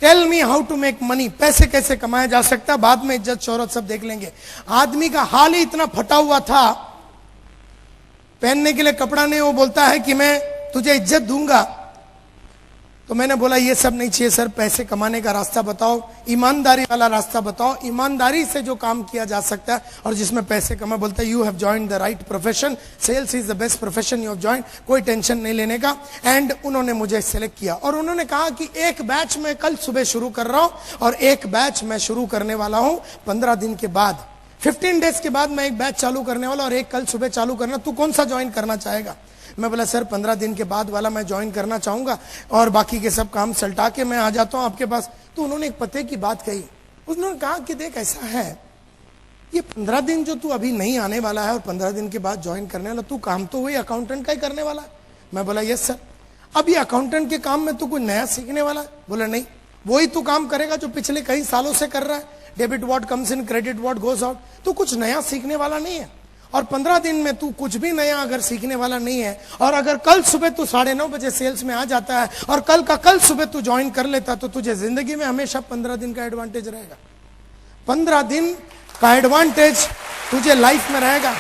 tell me how to make money, पैसे कैसे कमाया जा सकता है, बाद में इज्जत शोहरत सब देख लेंगे। आदमी का हाल ही इतना फटा हुआ था, पहनने के लिए कपड़ा नहीं, वो बोलता है कि मैं तुझे इज्जत दूंगा। तो मैंने बोला ये सब नहीं चाहिए सर, पैसे कमाने का रास्ता बताओ, ईमानदारी वाला रास्ता बताओ, ईमानदारी से जो काम किया जा सकता है और जिसमें पैसे कमा। बोलता है you have joined the right profession, sales is the best profession you have joined, कोई टेंशन नहीं लेने का। एंड उन्होंने मुझे सिलेक्ट किया, और उन्होंने कहा कि एक बैच मैं कल सुबह शुरू कर रहा हूं, और एक बैच मैं शुरू करने वाला हूं 15 दिन के बाद, 15 डेज के बाद मैं एक बैच चालू करने वाला, और एक कल सुबह चालू करना, तू कौन सा ज्वाइन करना चाहेगा? मैं बोला सर 15 दिन के बाद वाला मैं ज्वाइन करना चाहूंगा और बाकी के सब काम सल्टा के मैं आ जाता हूं आपके पास। तो उन्होंने एक पते की बात कही, उन्होंने कहा कि देख ऐसा है, ये 15 दिन जो तू अभी नहीं आने वाला है और 15 दिन के बाद ज्वाइन करने वाला, तू काम तो वही अकाउंटेंट का ही करने वाला है। मैं बोला यस सर। अब ये अकाउंटेंट के काम में तू कोई नया सीखने वाला है? बोला नहीं, वही तू काम करेगा जो पिछले कई सालों से कर रहा है, debit what comes in, credit what goes out. तू कुछ नया सीखने वाला नहीं है और 15 दिन में तू कुछ भी नया अगर सीखने वाला नहीं है, और अगर कल सुबह तू 9:30 बजे सेल्स में आ जाता है और कल का कल सुबह तू ज्वाइन कर लेता, तो तुझे जिंदगी में हमेशा 15 दिन का एडवांटेज रहेगा। 15 दिन का एडवांटेज तुझे लाइफ में रहेगा।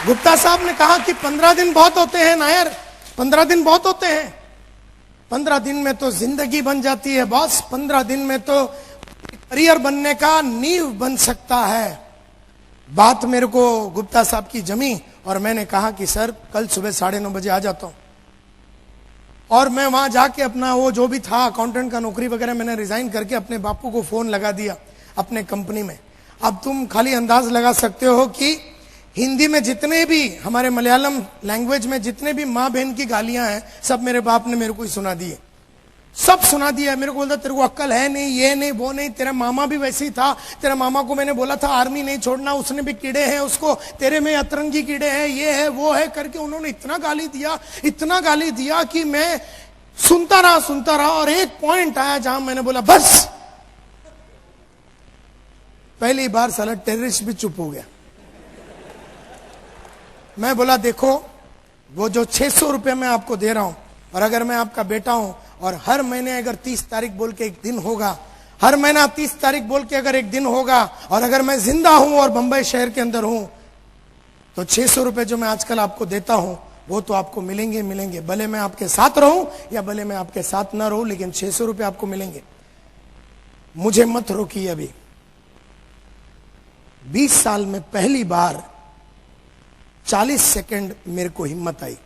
गुप्ता साहब ने कहा कि 15 दिन बहुत होते हैं नायर, 15 दिन बहुत होते हैं। 15 दिन में तो जिंदगी बन जाती है बॉस। 15 दिन में तो करियर बनने का नींव बन सकता है। बात मेरे को गुप्ता साहब की जमी और मैंने कहा कि सर कल सुबह 9:30 बजे आ जाता हूं। और मैं वहां जाके अपना वो जो भी था अकाउंटेंट का नौकरी वगैरह मैंने रिजाइन करके अपने बापू को फोन लगा दिया अपने कंपनी में। अब तुम खाली अंदाज लगा सकते हो कि हिंदी में जितने भी, हमारे मलयालम लैंग्वेज में जितने भी माँ बहन की गालियां हैं, सब मेरे बाप ने मेरे को ही सुना दी है, सब सुना दिया। मेरे को बोलता तेरे को अक्ल है नहीं, ये नहीं वो नहीं, तेरा मामा भी वैसे ही था, तेरा मामा को मैंने बोला था आर्मी नहीं छोड़ना, उसने भी कीड़े हैं उसको, तेरे में अतरंगी कीड़े हैं, ये है वो है करके उन्होंने इतना गाली दिया, इतना गाली दिया कि मैं सुनता रहा। और एक पॉइंट आया जहां मैंने बोला बस। पहली बार साला टेररिस्ट भी चुप हो गया। मैं बोला देखो, वो जो 600 रुपए मैं आपको दे रहा हूं, और अगर मैं आपका बेटा हूं और हर महीने अगर 30 तारीख बोल के एक दिन होगा, हर महीना 30 तारीख बोल के अगर एक दिन होगा, और अगर मैं जिंदा हूं और बंबई शहर के अंदर हूं, तो 600 रुपए जो मैं आजकल आपको देता हूं वो तो आपको मिलेंगे। भले मैं आपके साथ रहूं या भले मैं आपके साथ ना रहूं, लेकिन 600 रुपए आपको मिलेंगे। मुझे मत रोकिए अभी। 20 साल में पहली बार 40 सेकंड मेरे को हिम्मत आई,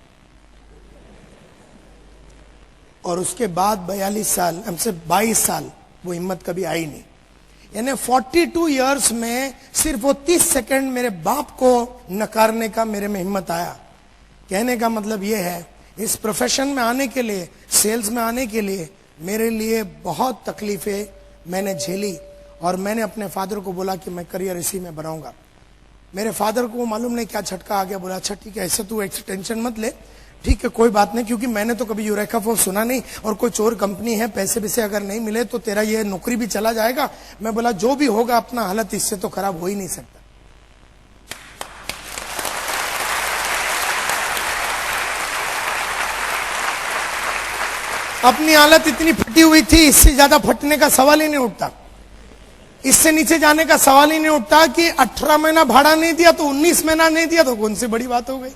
और उसके बाद 42 साल, हमसे 22 साल वो हिम्मत कभी आई नहीं। यानी 42 इयर्स में सिर्फ वो 30 सेकंड मेरे बाप को नकारने का मेरे में हिम्मत आया। कहने का मतलब ये है, इस प्रोफेशन में आने के लिए, सेल्स में आने के लिए मेरे लिए बहुत तकलीफें मैंने झेली, और मैंने अपने फादर को बोला कि मैं करियर इसी में बनाऊंगा। मेरे फादर को मालूम नहीं क्या झटका आ गया। बोला अच्छा ठीक है, ऐसे तू टेंशन मत ले, ठीक है कोई बात नहीं, क्योंकि मैंने तो कभी यूरेका फोर्स सुना नहीं, और कोई चोर कंपनी है, पैसे वैसे अगर नहीं मिले तो तेरा ये नौकरी भी चला जाएगा। मैं बोला जो भी होगा अपना हालत इससे तो खराब हो ही नहीं सकता। अपनी हालत इतनी फटी हुई थी, इससे ज्यादा फटने का सवाल ही नहीं उठता, इससे नीचे जाने का सवाल ही नहीं उठता कि 18 महीना भाड़ा नहीं दिया तो 19 महीना नहीं दिया तो कौन सी बड़ी बात हो गई,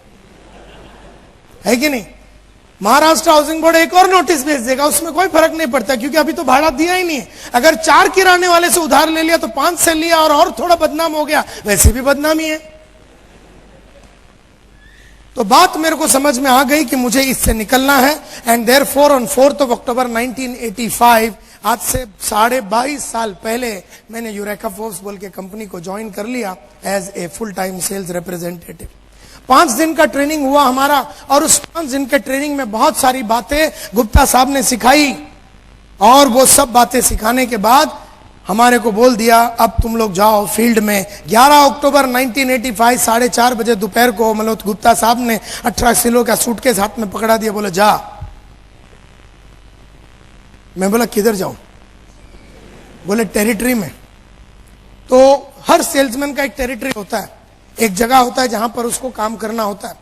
है कि नहीं। महाराष्ट्र हाउसिंग बोर्ड एक और नोटिस भेज देगा, उसमें कोई फर्क नहीं पड़ता, क्योंकि अभी तो भाड़ा दिया ही नहीं है। अगर 4 किराने वाले से उधार ले लिया तो 5 से लिया और थोड़ा बदनाम हो गया, वैसे भी बदनामी है। तो बात मेरे को समझ में आ गई कि मुझे इससे निकलना है। एंड देयरफॉर ऑन 4 अक्टूबर 1985, आज से 22.5 साल पहले मैंने यूरेका फोर्स बोल के कंपनी को ज्वाइन कर लिया as a full time sales representative. 5 दिन का ट्रेनिंग हुआ हमारा, और उस 5 दिन के ट्रेनिंग में बहुत सारी बातें गुप्ता साहब ने सिखाई, और वो सब बातें सिखाने के बाद हमारे को बोल दिया अब तुम लोग जाओ फील्ड में। 11 अक्टूबर 1985 4:30 बजे दोपहर को मतलब गुप्ता साहब ने 18 किलो का सूटकेस हाथ में पकड़ा दिया, बोला जा। मैं बोला किधर जाऊं? बोले टेरिटरी में। तो हर सेल्समैन का एक टेरिटरी होता है, एक जगह होता है जहां पर उसको काम करना होता है।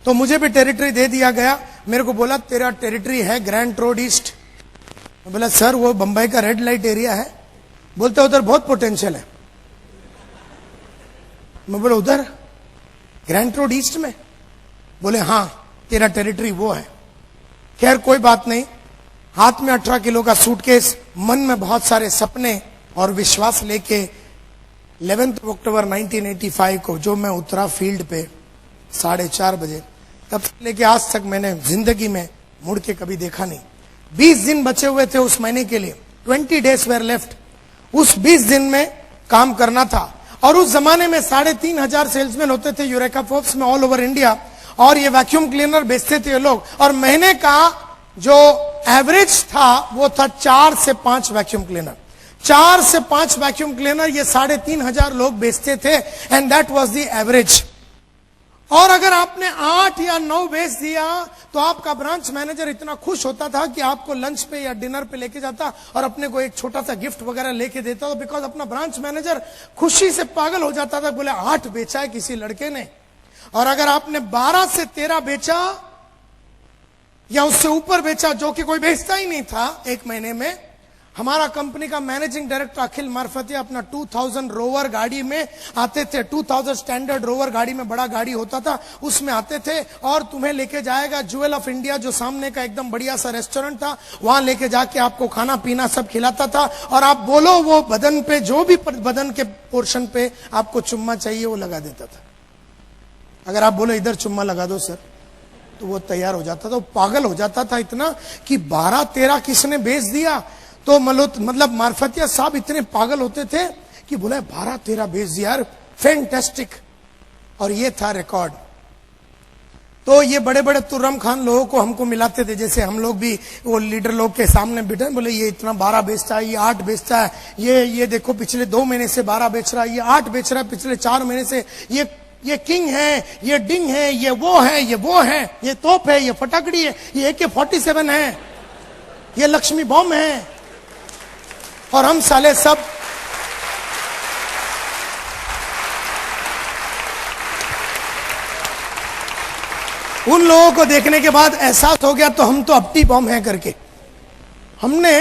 तो मुझे भी टेरिटरी दे दिया गया। मेरे को बोला तेरा टेरिटरी है ग्रैंड रोड ईस्ट। मैं बोला सर वो बंबई का रेड लाइट एरिया है। बोलते उधर बहुत पोटेंशियल है। मैं बोला उधर ग्रैंड रोड ईस्ट में? बोले हाँ तेरा टेरिटरी वो है। खैर कोई बात नहीं, हाथ में 18 किलो का सूटकेस, मन में बहुत सारे सपने और विश्वास लेके 11 अक्टूबर 1985 को जो मैं उतरा फील्ड पे 4:30 बजे, तब से लेके आज तक मैंने जिंदगी में मुड़ के कभी देखा नहीं। 20 दिन बचे हुए थे उस महीने के लिए, 20 days were left। उस 20 दिन में काम करना था, और उस जमाने में 3,500 सेल्समैन होते थे यूरेका फोर्ब्स में ऑल ओवर इंडिया, और ये वैक्यूम क्लीनर बेचते थे ये लोग, और महीने का जो एवरेज था वो था 4 से 5 वैक्यूम क्लीनर। 4 से 5 वैक्यूम क्लीनर ये 3,500 लोग बेचते थे, and that was the average. और अगर आपने 8 या 9 बेच दिया तो आपका ब्रांच मैनेजर इतना खुश होता था कि आपको लंच पे या डिनर पे लेके जाता और अपने को एक छोटा सा गिफ्ट वगैरह लेके देता, तो बिकॉज अपना ब्रांच मैनेजर खुशी से पागल हो जाता था, बोले 8 बेचा है किसी लड़के ने। और अगर आपने 12 से 13 बेचा या उससे ऊपर बेचा, जो कि कोई बेचता ही नहीं था एक महीने में, हमारा कंपनी का मैनेजिंग डायरेक्टर अखिल मार्फतिया अपना 2000 रोवर गाड़ी में आते थे। 2000 स्टैंडर्ड रोवर गाड़ी में, बड़ा गाड़ी होता था, उसमें आते थे और तुम्हें लेके जाएगा ज्वेल ऑफ इंडिया, जो सामने का एकदम बढ़िया सा रेस्टोरेंट था, वहां लेके जाके आपको खाना पीना सब खिलाता था। और आप बोलो वो बदन पे, जो भी बदन के पोर्शन पे आपको चुम्मा चाहिए वो लगा देता था। अगर आप बोलो इधर चुम्मा लगा दो सर, तो वो तैयार हो जाता था। वो पागल हो जाता था इतना कि 12-13 किसने बेच दिया। तो मतलब मार्फतिया साहब इतने पागल होते थे कि बोले 12-13 बेच दिया यार, फैंटास्टिक। और ये था रिकॉर्ड। तो ये बड़े बड़े तुर्रम खान लोगों को हमको मिलाते थे, जैसे हम लोग भी वो लीडर लोग के सामने बैठे, बोले ये इतना 12 बेचता है, ये 8 बेचता है, ये देखो पिछले 2 महीने से 12 बेच रहा है, ये 8 बेच रहा है पिछले 4 महीने से, ये किंग है, ये डिंग है, ये वो है, ये वो है, ये तोप है, ये फटाकड़ी है, ये AK-47 है, ये लक्ष्मी बॉम्ब है। और हम साले सब उन लोगों को देखने के बाद एहसास हो गया तो हम तो अपटी बॉम्ब है करके। हमने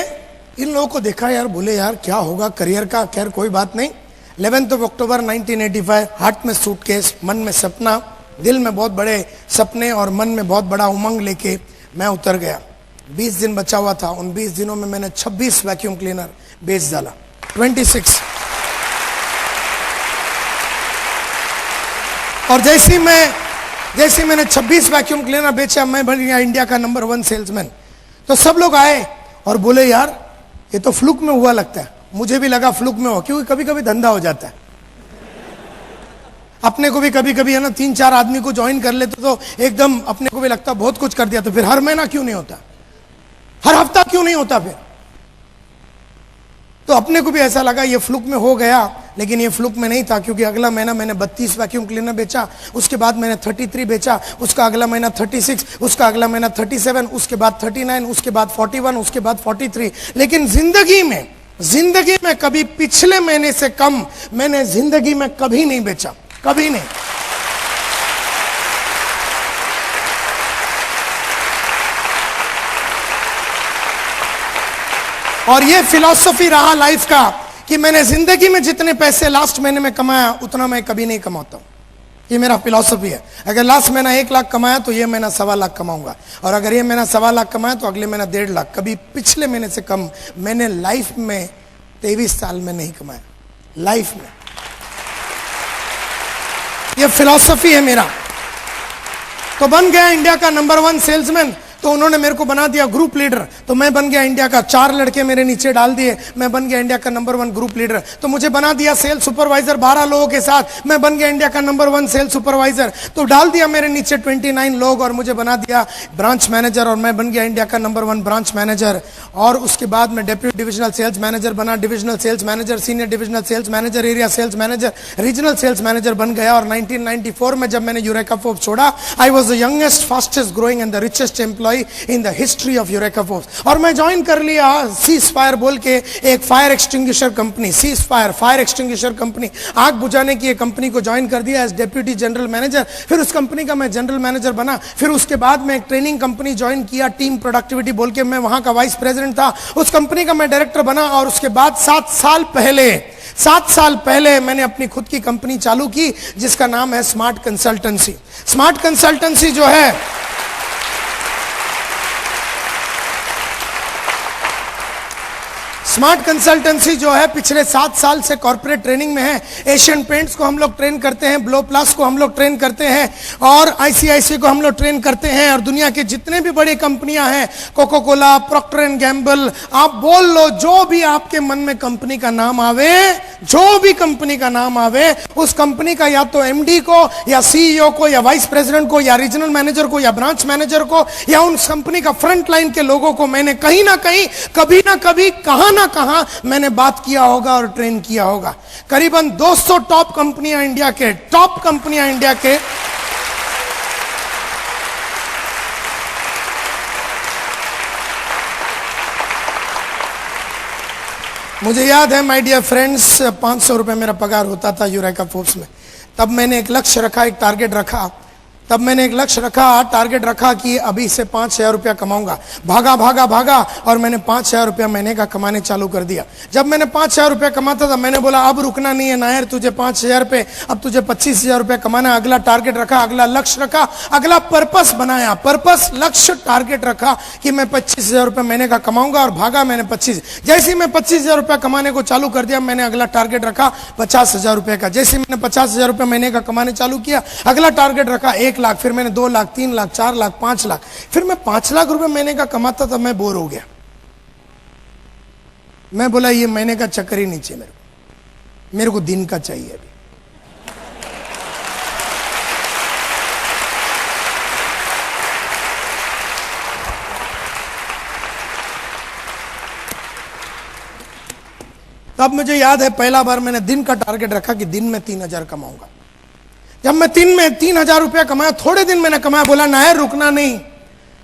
इन लोगों को देखा यार, बोले यार क्या होगा करियर का। खैर कोई बात नहीं। 11 अक्टूबर 1985, हार्ट में सूटकेस, मन में सपना, दिल में बहुत बड़े सपने और मन में बहुत बड़ा उमंग लेके मैं उतर गया। 20 दिन बचा हुआ था। उन 20 दिनों में मैंने 26 वैक्यूम क्लीनर बेच डाला। 26। और जैसे मैंने 26 वैक्यूम क्लीनर बेचा, मैं बन गया इंडिया का नंबर 1 सेल्समैन। तो सब लोग आए और बोले यार ये तो फ्लूक में हुआ लगता है। मुझे भी लगा फ्लूक में हो, क्योंकि कभी कभी धंधा हो जाता है। अपने को भी कभी कभी है ना, 3-4 आदमी को ज्वाइन कर लेते तो एकदम अपने को भी लगता बहुत कुछ कर दिया, तो फिर हर महीना क्यों नहीं होता, हर हफ्ता क्यों नहीं होता फिर। तो अपने को भी ऐसा लगा ये फ्लूक में हो गया, लेकिन ये फ्लूक में नहीं था, क्योंकि अगला महीना मैंने 32 वैक्यूम क्लीनर बेचा, उसके बाद मैंने 33 बेचा, उसका अगला महीना 36, उसका अगला महीना 37, उसके बाद 39, उसके बाद 41, उसके बाद 43। लेकिन जिंदगी में कभी पिछले महीने से कम मैंने जिंदगी में कभी नहीं बेचा, कभी नहीं। और ये फिलॉसफी रहा लाइफ का कि मैंने जिंदगी में जितने पैसे लास्ट महीने में कमाया उतना मैं कभी नहीं कमाता हूं। ये मेरा फिलॉसफी है। अगर लास्ट महीना 1 लाख कमाया तो ये महीना 1.25 लाख कमाऊंगा, और अगर ये महीना 1.25 लाख कमाया तो अगले महीना 1.5 लाख। कभी पिछले महीने से कम मैंने लाइफ में 23 साल में नहीं कमाया, लाइफ में। ये फिलॉसफी है मेरा। तो बन गया इंडिया का नंबर 1 सेल्समैन। तो उन्होंने मेरे को बना दिया ग्रुप लीडर, तो मैं बन गया इंडिया का। 4 लड़के मेरे नीचे डाल दिए, मैं बन गया इंडिया का नंबर 1 ग्रुप लीडर। तो मुझे बना दिया सेल्स सुपरवाइजर 12 लोगों के साथ, मैं बन गया इंडिया का नंबर 1 सेल्स सुपरवाइजर। तो डाल दिया मेरे नीचे 29 लोग और मुझे बना दिया ब्रांच मैनेजर, और मैं बन गया इंडिया का नंबर 1 ब्रांच मैनेजर। और उसके बाद मैं डेप्यूटी डिविजनल सेल्स मैनेजर बना, divisional sales manager, senior divisional sales manager, area sales manager, regional sales manager बन गया। और 1994 में जब मैंने यूरेका फोर्ब्स छोड़ा, I was the youngest, fastest growing and the richest employee in the history of Eureka Forbes. और मैं ज्वाइन कर लिया सीज फायर बोल के एक fire extinguisher company, cease fire extinguisher company, आग बुझाने की एक कंपनी को ज्वाइन कर दिया एज डेप्यूटी जनरल मैनेजर। फिर उस कंपनी का मैं जनरल मैनेजर बना। फिर उसके बाद मैं एक ट्रेनिंग कंपनी ज्वाइन किया, टीम प्रोडक्टिविटी बोल के, मैं वहां का वाइस प्रेसिडेंट था। उस कंपनी का मैं डायरेक्टर बना। और उसके बाद 7 साल पहले मैंने अपनी खुद की कंपनी चालू की जिसका नाम है स्मार्ट कंसल्टेंसी। स्मार्ट कंसल्टेंसी जो है, स्मार्ट कंसल्टेंसी जो है पिछले 7 साल से कॉर्पोरेट ट्रेनिंग में है। एशियन पेंट्स को हम लोग ट्रेन करते हैं, ब्लो प्लस को हम लोग ट्रेन करते हैं और आईसीआईसी को हम लोग ट्रेन करते हैं। और दुनिया की जितने भी बड़ी कंपनियां हैं, Coca Cola, Procter and Gamble, आप बोल लो, जो भी आपके मन में कंपनी का नाम आवे, जो भी कंपनी का नाम आवे, उस कंपनी का या तो एमडी को या सीईओ को या वाइस प्रेसिडेंट को या रीजनल मैनेजर को या ब्रांच मैनेजर को या उन कंपनी का फ्रंट लाइन के लोगों को मैंने कहीं ना कहीं, कभी ना कभी, कहां ना कहां मैंने बात किया होगा और ट्रेन किया होगा। करीबन 200 टॉप कंपनियां इंडिया के मुझे याद है माय डियर फ्रेंड्स, 500 रुपए मेरा पगार होता था यूरेका फोर्ब्स में। तब मैंने एक लक्ष्य रखा, एक टारगेट रखा। टारगेट रखा कि अभी से 5,000 रुपया कमाऊंगा। भागा और मैंने 5,000 रुपया महीने का कमाने चालू कर दिया। जब मैंने 5,000 रुपया कमाता था, मैंने बोला अब रुकना नहीं है नायर, तुझे 5,000 पे, अब तुझे 25,000 रुपया कमाना। अगला टारगेट रखा, अगला लक्ष्य रखा, अगला पर्पस बनाया, पर्पस, लक्ष्य, टारगेट रखा कि मैं 25,000 रुपया महीने का कमाऊंगा और भागा मैंने 25। जैसे ही मैं 25,000 रुपया कमाने को चालू कर दिया, मैंने अगला टारगेट रखा 50,000 रुपये का। जैसे मैंने 50,000 रुपया महीने का कमाने चालू किया, अगला टारगेट रखा 1 लाख, फिर मैंने 2 लाख, 3 लाख, 4 लाख, 5 लाख, फिर मैं 5 लाख रुपए महीने का कमाता था। मैं बोर हो गया। मैं बोला ये महीने का चक्कर ही नहीं चाहिए मेरे को दिन का चाहिए अभी। तब मुझे याद है पहला बार मैंने दिन का टारगेट रखा कि दिन में 3,000 कमाऊंगा। जब मैं 3,000 रुपया कमाया, थोड़े दिन मैंने कमाया, बोला नायर रुकना नहीं,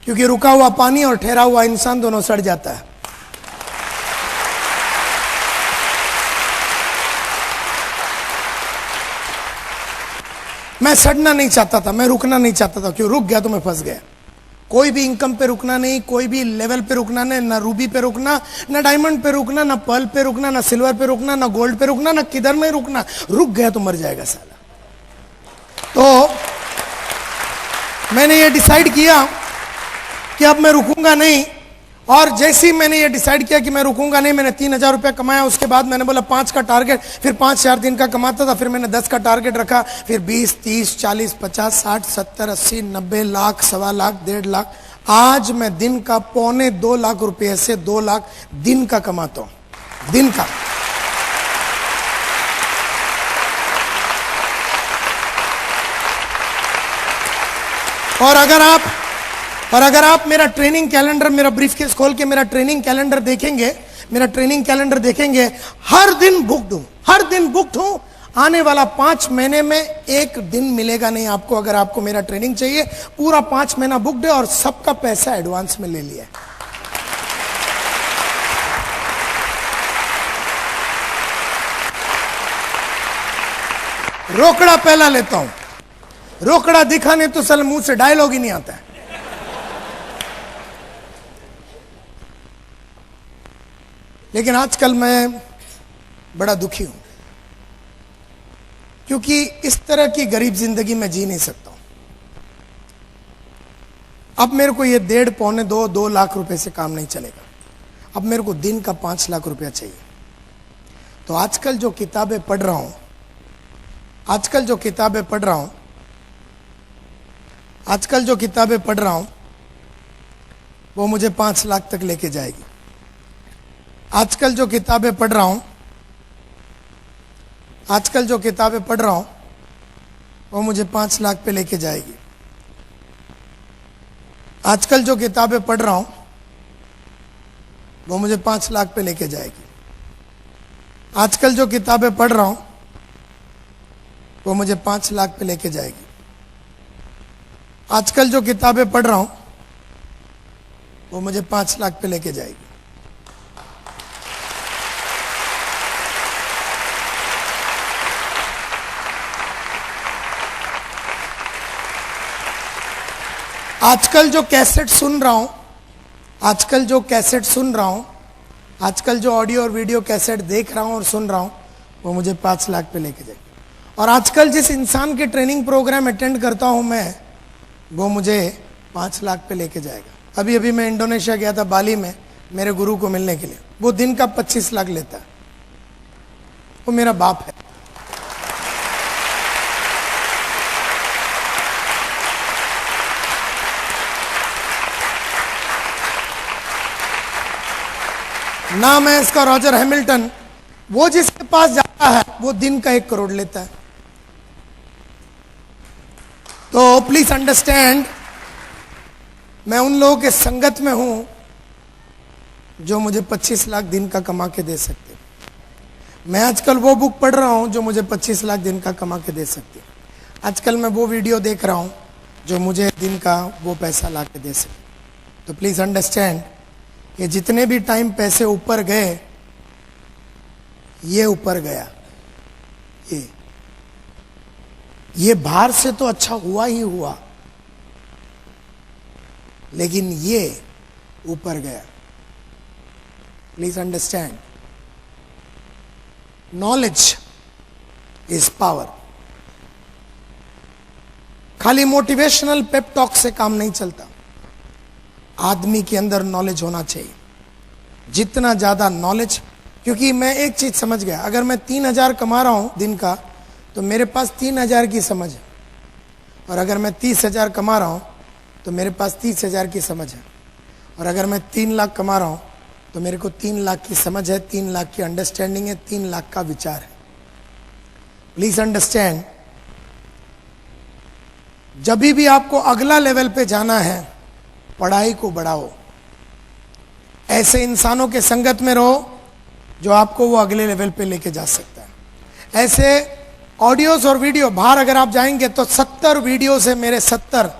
क्योंकि रुका हुआ पानी और ठहरा हुआ इंसान दोनों सड़ जाता है। मैं सड़ना नहीं चाहता था, मैं रुकना नहीं चाहता था, क्यों रुक गया तो मैं फंस गया। कोई भी इनकम पे रुकना नहीं, कोई भी लेवल पे रुकना नहीं, ना रूबी पे रुकना, ना डायमंड पे रुकना, ना पर्ल पे रुकना, ना सिल्वर पे रुकना, ना गोल्ड पे रुकना, ना किधर में रुकना। रुक गया तो मर जाएगा साला। तो मैंने ये डिसाइड किया कि अब मैं रुकूंगा नहीं। और जैसे ही मैंने ये डिसाइड किया कि मैं रुकूंगा नहीं, मैंने 3,000 रुपया कमाया। उसके बाद मैंने बोला 5 का टारगेट, फिर 5,000 दिन का कमाता था, फिर मैंने 10 का टारगेट रखा, फिर 20, 30, 40, 50, 60, 70, 80, 90 लाख, 1.25 लाख, 1.5 लाख। आज मैं दिन का 2.25 लाख रुपये से 2 लाख दिन का कमाता हूं, दिन का। और अगर आप मेरा ट्रेनिंग कैलेंडर, मेरा ब्रीफकेस खोल के मेरा ट्रेनिंग कैलेंडर देखेंगे, हर दिन बुक्ड हूं। आने वाला 5 महीने में एक दिन मिलेगा नहीं आपको, अगर आपको मेरा ट्रेनिंग चाहिए। पूरा 5 महीना बुक्ड है और सबका पैसा एडवांस में ले लिया है। रोकड़ा पहला लेता हूं, रोकड़ा दिखाने तो सल मुंह से डायलॉग ही नहीं आता है। लेकिन आजकल मैं बड़ा दुखी हूं, क्योंकि इस तरह की गरीब जिंदगी में जी नहीं सकता हूं। अब मेरे को ये 1.5, 1.25, 2 लाख रुपए से काम नहीं चलेगा। अब मेरे को दिन का 5 लाख रुपया चाहिए। तो आजकल जो किताबें पढ़ रहा हूं वो मुझे 5 लाख तक लेके जाएगी। आजकल जो किताबें पढ़ रहा हूं वो मुझे 5 लाख पे लेके जाएगी। आजकल जो किताबें पढ़ रहा हूं वो मुझे 5 लाख पे लेके जाएगी। आजकल जो किताबें पढ़ रहा हूं वो मुझे 5 लाख पे लेके जाएगी। आजकल जो किताबें पढ़ रहा हूं वो मुझे 5 लाख पे लेके जाएगी। आजकल जो कैसेट सुन रहा हूं, आजकल जो ऑडियो और वीडियो कैसेट देख रहा हूं और सुन रहा हूं, वो मुझे 5 लाख पे लेके जाएगी। और आजकल जिस इंसान के ट्रेनिंग प्रोग्राम अटेंड करता हूं मैं, वो मुझे 5 लाख पे लेके जाएगा। अभी मैं इंडोनेशिया गया था, बाली में मेरे गुरु को मिलने के लिए। वो दिन का 25 लाख लेता है, वो मेरा बाप है। नाम है इसका रॉजर हैमिल्टन। वो जिसके पास जाता है वो दिन का 1 करोड़ लेता है। तो प्लीज अंडरस्टैंड, मैं उन लोगों के संगत में हूं जो मुझे 25 लाख दिन का कमा के दे सकते। मैं आजकल वो बुक पढ़ रहा हूं जो मुझे 25 लाख दिन का कमा के दे सकती। आजकल मैं वो वीडियो देख रहा हूं जो मुझे दिन का वो पैसा ला के दे सके। तो प्लीज अंडरस्टैंड, ये जितने भी टाइम पैसे ऊपर गए, ये ऊपर गया। ये बाहर से तो अच्छा हुआ ही हुआ, लेकिन ये ऊपर गया। Please understand, knowledge is power. खाली मोटिवेशनल पेप टॉक से काम नहीं चलता, आदमी के अंदर नॉलेज होना चाहिए। जितना ज्यादा नॉलेज, क्योंकि मैं एक चीज समझ गया, अगर मैं 3000 कमा रहा हूं दिन का तो मेरे पास 3000 की समझ है, और अगर मैं 30,000 कमा रहा हूं तो मेरे पास 30,000 की समझ है, और अगर मैं 3 लाख कमा रहा हूं तो मेरे को 3 लाख की समझ है, 3 लाख की अंडरस्टैंडिंग है, 3 लाख का विचार है। प्लीज अंडरस्टैंड, जब भी आपको अगला लेवल पे जाना है, पढ़ाई को बढ़ाओ। ऐसे इंसानों के संगत में रहो जो आपको वो अगले लेवल पे लेके जा सकता है। ऐसे ऑडियोज और वीडियो, बाहर अगर आप जाएंगे तो 70 वीडियो है मेरे, 70।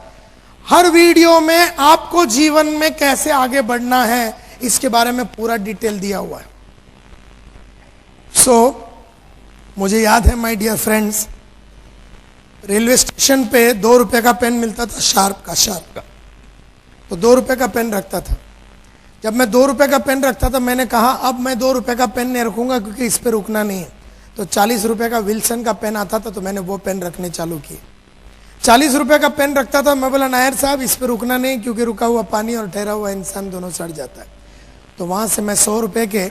हर वीडियो में आपको जीवन में कैसे आगे बढ़ना है इसके बारे में पूरा डिटेल दिया हुआ है। मुझे याद है my dear friends, railway station पे 2 रुपए का पेन मिलता था, शार्प का। तो 2 रुपए का पेन रखता था। जब मैं 2 रुपए का पेन रखता था, मैंने कहा अब मैं 2 रुपए का पेन नहीं रखूंगा क्योंकि इस पे रुकना नहीं है। तो 40 रुपए का विल्सन का पेन आता था, तो मैंने वो पेन रखने चालू किए। 40 रुपए का पेन रखता था, मैं बोला नायर साहब इस पे रुकना नहीं, क्योंकि रुका हुआ पानी और ठहरा हुआ इंसान दोनों सड़ जाता है। तो वहां से मैं 100 रुपए के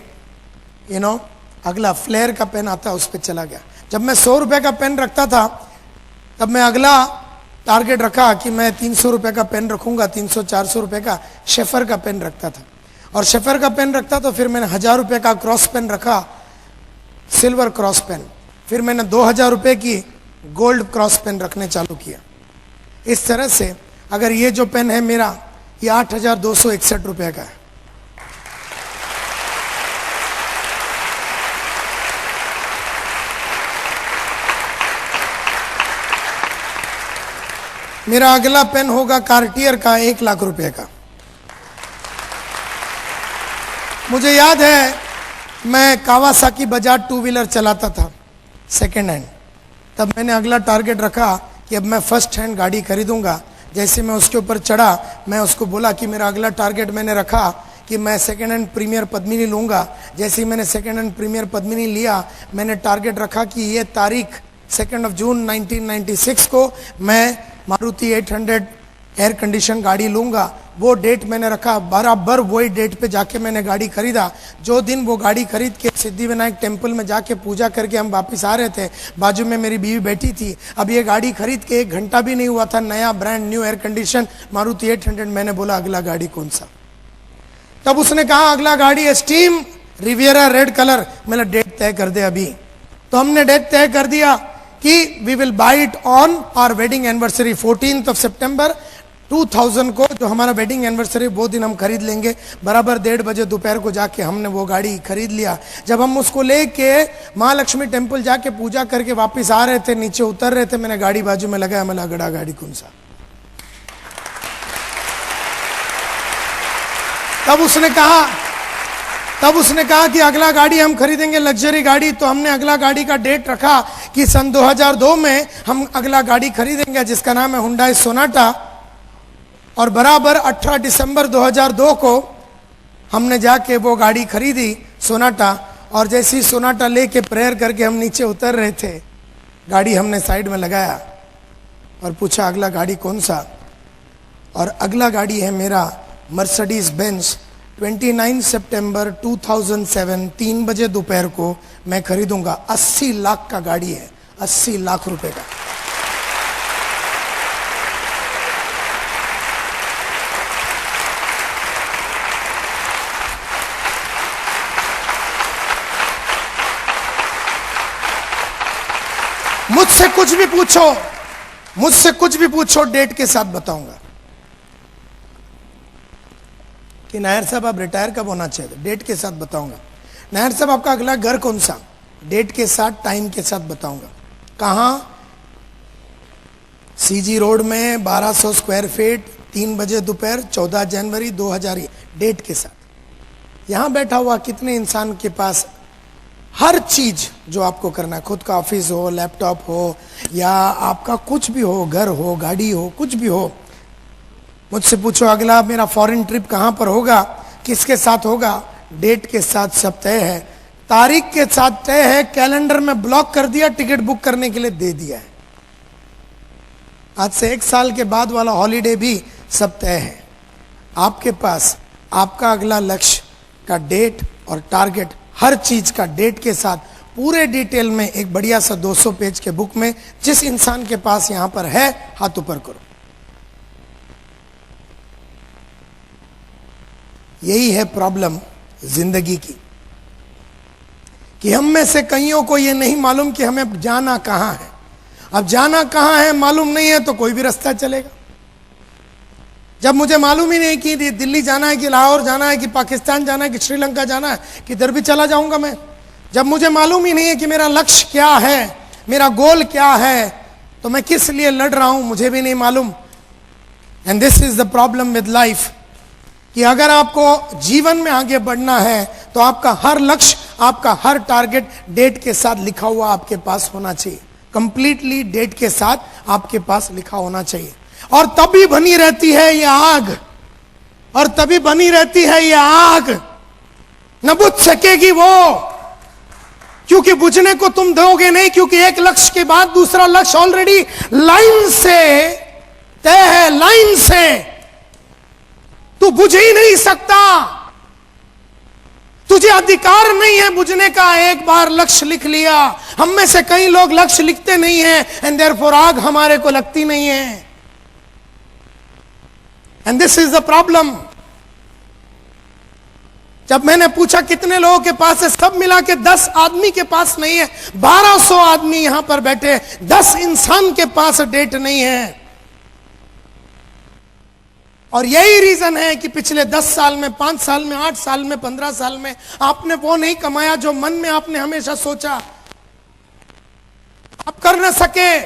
अगला फ्लेयर का पेन आता है उस पर चला गया। जब मैं 100 रुपए का पेन रखता था, तब मैं अगला टारगेट रखा कि मैं 300 रुपए का पेन रखूंगा, 300-400 रुपए का शेफर का पेन रखता था। और शेफर का पेन रखता तो फिर मैंने 1000 रुपए का क्रॉस पेन रखा, सिल्वर क्रॉस पेन। फिर मैंने 2000 रुपए की गोल्ड क्रॉस पेन रखने चालू किया। इस तरह से अगर ये जो पेन है मेरा, ये 8261 रुपए का है। मेरा अगला पेन होगा कार्टियर का 1 लाख रुपए का। मुझे याद है मैं कावासाकी बजाज 2 व्हीलर चलाता था सेकेंड हैंड। तब मैंने अगला टारगेट रखा कि अब मैं फर्स्ट हैंड गाड़ी खरीदूंगा। जैसे मैं उसके ऊपर चढ़ा, मैं उसको बोला कि मेरा अगला टारगेट मैंने रखा कि मैं सेकेंड हैंड प्रीमियर पद्मिनी लूंगा। जैसे ही मैंने सेकेंड हैंड प्रीमियर पद्मिनी लिया, मैंने टारगेट रखा कि ये तारीख 2 जून 1996 को मैं मारुति 800 एयर कंडीशन गाड़ी लूंगा। वो डेट मैंने रखा, बराबर वही डेट पे जाके मैंने गाड़ी खरीदा। जो दिन वो गाड़ी खरीद के सिद्धिविनायक टेम्पल में जाके पूजा करके हम वापस आ रहे थे, बाजू में मेरी बीवी बैठी थी। अब ये गाड़ी खरीद के 1 घंटा भी नहीं हुआ था, नया brand new air condition Maruti 800। मैंने बोला अगला गाड़ी कौन सा? तब उसने कहा अगला गाड़ी है स्टीम रिवियरा रेड कलर। मैंने डेट तय कर दे अभी। तो हमने डेट तय कर दिया कि we will buy it on our wedding anniversary 14 सितंबर 2000 को, जो हमारा वेडिंग एनिवर्सरी वो दिन हम खरीद लेंगे। बराबर 1:30 बजे दोपहर को जाके हमने वो गाड़ी खरीद लिया। जब हम उसको लेके महालक्ष्मी टेम्पल जाके पूजा करके वापस आ रहे थे, नीचे उतर रहे थे, मैंने गाड़ी बाजू में लगाया। मैं अगला गाड़ी कौन सा? तब उसने कहा कि अगला गाड़ी हम खरीदेंगे लग्जरी गाड़ी। तो हमने अगला गाड़ी का डेट रखा कि सन 2002 में हम अगला गाड़ी खरीदेंगे, जिसका नाम है हुंडई सोनाटा। और बराबर 18 दिसंबर 2002 को हमने जाके वो गाड़ी खरीदी सोनाटा। और जैसे ही सोनाटा लेके प्रेयर करके हम नीचे उतर रहे थे, गाड़ी हमने साइड में लगाया और पूछा अगला गाड़ी कौन सा? और अगला गाड़ी है मेरा मर्सिडीज बेंज 29 सितंबर 2007 3 बजे दोपहर को मैं खरीदूंगा। 80 लाख का गाड़ी है, 80 लाख रुपए का। मुझसे कुछ भी पूछो, मुझसे कुछ भी पूछो, डेट के साथ बताऊंगा कि नायर साहब आप रिटायर कब होना चाहिए, डेट के साथ बताऊंगा। नायर साहब आपका अगला घर कौन सा, डेट के साथ, टाइम के साथ बताऊंगा। कहां, सीजी रोड में 1200 स्क्वायर फीट, 3 बजे दोपहर, 14 जनवरी 2000, डेट के साथ। यहां बैठा हुआ कितने इंसान के पास हर चीज जो आपको करना है, खुद का ऑफिस हो, लैपटॉप हो, या आपका कुछ भी हो, घर हो, गाड़ी हो, कुछ भी हो। मुझसे पूछो अगला मेरा फॉरेन ट्रिप कहां पर होगा, किसके साथ होगा, डेट के साथ सब तय है, तारीख के साथ तय है, कैलेंडर में ब्लॉक कर दिया, टिकट बुक करने के लिए दे दिया है। आज से 1 साल के बाद वाला हॉलीडे भी सब तय है। आपके पास आपका अगला लक्ष्य का डेट और टारगेट, हर चीज का डेट के साथ पूरे डिटेल में एक बढ़िया सा 200 पेज के बुक में, जिस इंसान के पास यहां पर है हाथ ऊपर करो। यही है प्रॉब्लम जिंदगी की, कि हम में से कईयों को यह नहीं मालूम कि हमें जाना कहां है। अब जाना कहां है मालूम नहीं है तो कोई भी रास्ता चलेगा। जब मुझे मालूम ही नहीं कि दिल्ली जाना है, कि लाहौर जाना है, कि पाकिस्तान जाना है, कि श्रीलंका जाना है, किधर भी चला जाऊंगा मैं। जब मुझे मालूम ही नहीं है कि मेरा लक्ष्य क्या है, मेरा गोल क्या है, तो मैं किस लिए लड़ रहा हूं मुझे भी नहीं मालूम। And this is the problem with life, कि अगर आपको जीवन में आगे बढ़ना है तो आपका हर लक्ष्य, आपका हर टारगेट डेट के साथ लिखा हुआ आपके पास होना चाहिए। कंप्लीटली डेट के साथ आपके पास लिखा होना चाहिए। और तभी बनी रहती है ये आग, और तभी बनी रहती है ये आग, न बुझ सकेगी वो, क्योंकि बुझने को तुम दोगे नहीं, क्योंकि एक लक्ष्य के बाद दूसरा लक्ष्य ऑलरेडी लाइन से तय है, लाइन से तू बुझ ही नहीं सकता, तुझे अधिकार नहीं है बुझने का। एक बार लक्ष्य लिख लिया, हम में से कई लोग लक्ष्य लिखते नहीं हैं, एंड देयरफॉर आग हमारे को लगती नहीं है। And this is the problem. जब मैंने पूछा कितने लोगों के पास है, सब मिला के 10 आदमी के पास नहीं है। 1200 आदमी यहां पर बैठे, 10 इंसान के पास डेट नहीं है। और यही रीजन है कि पिछले 10 साल में, 5 साल में, 8 साल में, 15 साल में आपने वो नहीं कमाया जो मन में आपने हमेशा सोचा आप कर न सके।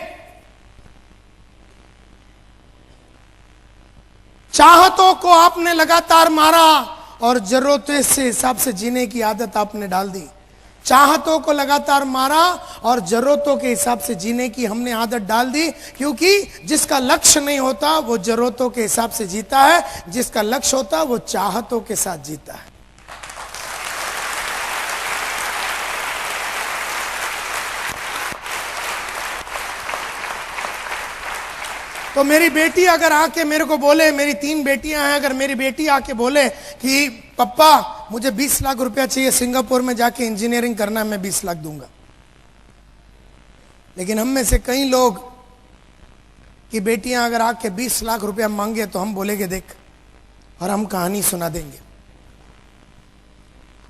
चाहतों को आपने लगातार मारा और जरूरतों से हिसाब से जीने की आदत आपने डाल दी। चाहतों को लगातार मारा और जरूरतों के हिसाब से जीने की हमने आदत डाल दी, क्योंकि जिसका लक्ष्य नहीं होता वो जरूरतों के हिसाब से जीता है, जिसका लक्ष्य होता वो चाहतों के साथ जीता है। तो मेरी बेटी अगर आके मेरे को बोले, मेरी 3 बेटियां हैं, अगर मेरी बेटी आके बोले कि पप्पा मुझे 20 लाख रुपया चाहिए, सिंगापुर में जाके इंजीनियरिंग करना है, मैं 20 लाख दूंगा। लेकिन हम में से कई लोग की बेटियां अगर आके 20 लाख रुपया मांगे तो हम बोलेंगे देख, और हम कहानी सुना देंगे।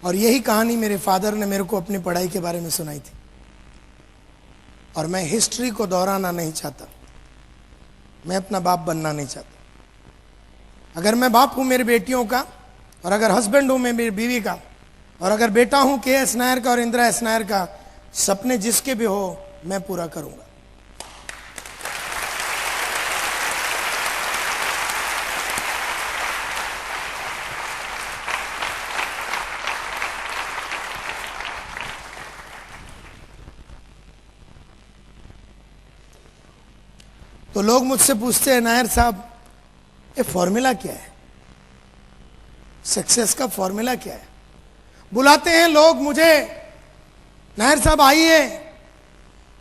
और यही कहानी मेरे फादर ने मेरे को अपनी पढ़ाई के बारे में सुनाई थी। और मैं हिस्ट्री को दोहराना नहीं चाहता, मैं अपना बाप बनना नहीं चाहता। अगर मैं बाप हूं मेरी बेटियों का, और अगर हस्बैंड हूं मैं मेरी बीवी का, और अगर बेटा हूं के.एस. नायर का और इंदिरा एस. नायर का, सपने जिसके भी हो मैं पूरा करूंगा। तो लोग मुझसे पूछते हैं नायर साहब ये फॉर्मूला क्या है, सक्सेस का फॉर्मूला क्या है। बुलाते हैं लोग मुझे, नायर साहब आइए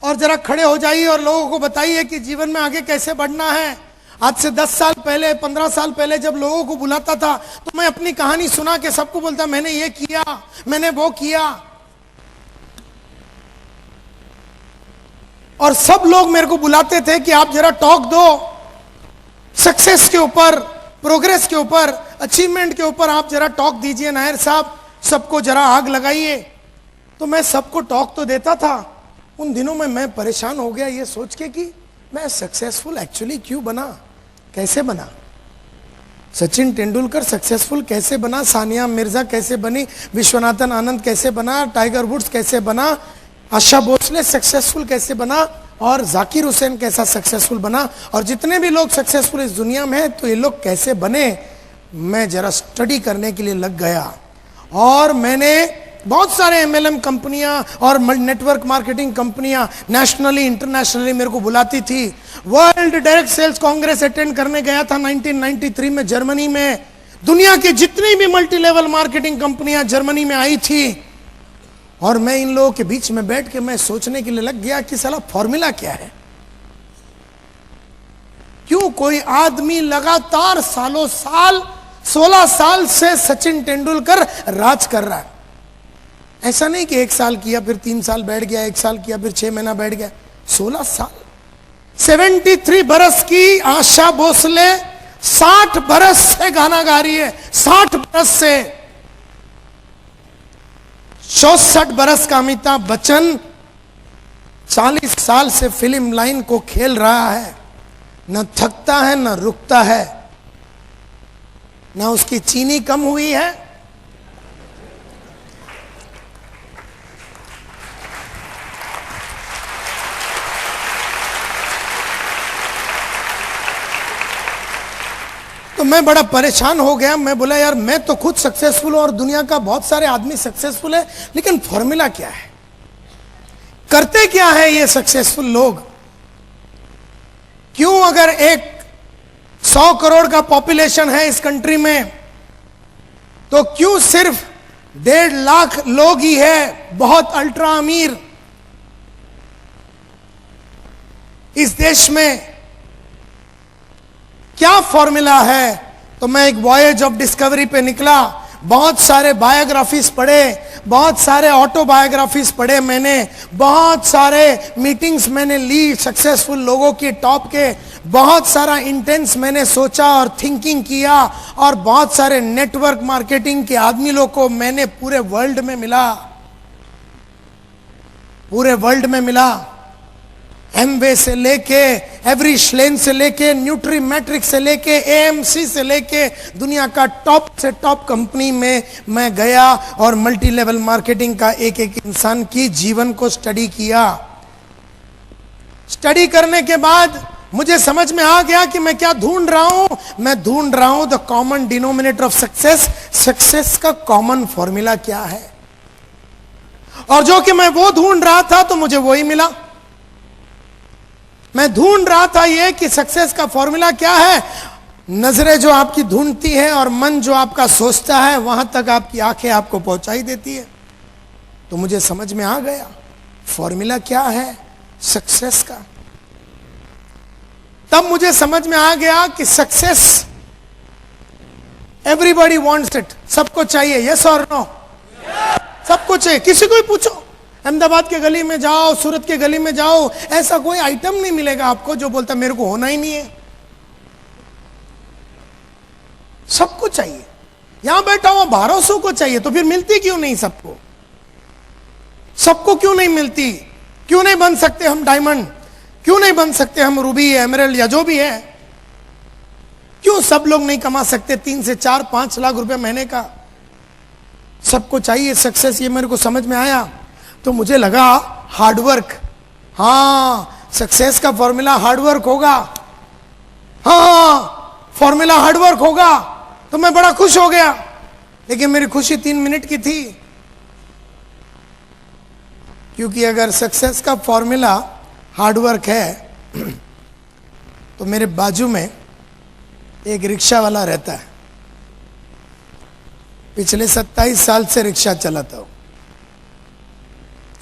और जरा खड़े हो जाइए और लोगों को बताइए कि जीवन में आगे कैसे बढ़ना है। आज से 10 साल पहले, 15 साल पहले जब लोगों को बुलाता था तो मैं अपनी कहानी सुना के सबको बोलता मैंने ये किया, मैंने वो किया, और सब लोग मेरे को बुलाते थे कि आप जरा टॉक दो सक्सेस के ऊपर, प्रोग्रेस के ऊपर, अचीवमेंट के ऊपर आप जरा टॉक दीजिए नायर साहब, सबको जरा आग लगाइए। तो मैं सबको टॉक तो देता था। उन दिनों में मैं परेशान हो गया ये सोच के कि मैं सक्सेसफुल एक्चुअली क्यों बना, कैसे बना। सचिन तेंदुलकर सक्सेसफुल कैसे बना, सानिया मिर्जा कैसे बनी, विश्वनाथन आनंद कैसे बना, टाइगर वुड्स कैसे बना, आशा भोसले सक्सेसफुल कैसे बना, और जाकिर हुसैन कैसा सक्सेसफुल बना, और जितने भी लोग सक्सेसफुल इस दुनिया में हैं तो ये लोग कैसे बने, मैं जरा स्टडी करने के लिए लग गया। और मैंने बहुत सारे एमएलएम कंपनियां और नेटवर्क मार्केटिंग कंपनियां नेशनली इंटरनेशनली मेरे को बुलाती थी। World Direct Sales Congress attend करने गया था 1993 में जर्मनी में। दुनिया की जितनी भी मल्टी लेवल मार्केटिंग कंपनियां जर्मनी में आई थी, और मैं इन लोगों के बीच में बैठ के मैं सोचने के लिए लग गया कि साला फॉर्मूला क्या है, क्यों कोई आदमी लगातार सालों साल 16 साल से सचिन तेंदुलकर राज कर रहा है। ऐसा नहीं कि 1 साल किया फिर 3 साल बैठ गया, 1 साल किया फिर 6 महीना बैठ गया, 16 साल। 73 बरस की आशा भोसले 60 बरस से गाना गा रही है, 60 बरस से। 64 बरस का अमिताभ बच्चन 40 साल से फिल्म लाइन को खेल रहा है, न थकता है न रुकता है, न उसकी चीनी कम हुई है, तो मैं बड़ा परेशान हो गया। मैं बोला यार मैं तो खुद सक्सेसफुल हूं और दुनिया का बहुत सारे आदमी सक्सेसफुल है, लेकिन फॉर्मूला क्या है, करते क्या है ये सक्सेसफुल लोग, क्यों अगर एक 100 करोड़ का पॉपुलेशन है इस कंट्री में तो क्यों सिर्फ 1.5 लाख लोग ही है बहुत अल्ट्रा अमीर इस देश में, क्या फॉर्मूला है। तो मैं एक वॉयेज ऑफ डिस्कवरी पे निकला, बहुत सारे बायोग्राफीज पढ़े, बहुत सारे ऑटोबायोग्राफीज पढ़े मैंने, बहुत सारे मीटिंग्स मैंने ली सक्सेसफुल लोगों की टॉप के, बहुत सारा इंटेंस मैंने सोचा और थिंकिंग किया, और बहुत सारे नेटवर्क मार्केटिंग के आदमी लोग को मैंने पूरे वर्ल्ड में मिला, पूरे वर्ल्ड में मिला। एमवे से लेके एवरी श्लेन से लेके न्यूट्री मैट्रिक्स से लेके एएमसी से लेके दुनिया का टॉप से टॉप कंपनी में मैं गया और मल्टी लेवल मार्केटिंग का एक एक इंसान की जीवन को स्टडी किया। स्टडी करने के बाद मुझे समझ में आ गया कि मैं क्या ढूंढ रहा हूं। मैं ढूंढ रहा हूं the common denominator of success, success का कॉमन फॉर्मूला क्या है, और जो कि मैं वो ढूंढ रहा था तो मुझे वही मिला। मैं ढूंढ रहा था ये कि सक्सेस का फॉर्मूला क्या है। नजरें जो आपकी ढूंढती है और मन जो आपका सोचता है वहां तक आपकी आंखें आपको पहुंचाई देती है। तो मुझे समझ में आ गया फॉर्मूला क्या है सक्सेस का। तब मुझे समझ में आ गया कि सक्सेस एवरीबॉडी वांट्स इट, सबको चाहिए, यस और नो, सबको चाहिए। किसी को भी पूछो, अहमदाबाद के गली में जाओ, सूरत के गली में जाओ, ऐसा कोई आइटम नहीं मिलेगा आपको जो बोलता मेरे को होना ही नहीं है। सबको चाहिए। यहां बैठा हुआ 1200 को चाहिए, तो फिर मिलती क्यों नहीं सबको? सबको क्यों नहीं मिलती? क्यों नहीं बन सकते हम डायमंड? क्यों नहीं बन सकते हम रूबी, एमरल्ड या जो भी है? क्यों सब लोग नहीं कमा सकते 3 से 4-5 लाख रुपए महीने का? सबको चाहिए सक्सेस, ये मेरे को समझ में आया। तो मुझे लगा हार्डवर्क, हाँ सक्सेस का फॉर्मूला हार्डवर्क होगा, हाँ फॉर्मूला हार्डवर्क होगा। तो मैं बड़ा खुश हो गया, लेकिन मेरी खुशी 3 मिनट की थी, क्योंकि अगर सक्सेस का फॉर्मूला हार्डवर्क है तो मेरे बाजू में एक रिक्शा वाला रहता है, पिछले 27 साल से रिक्शा चलाता हूं।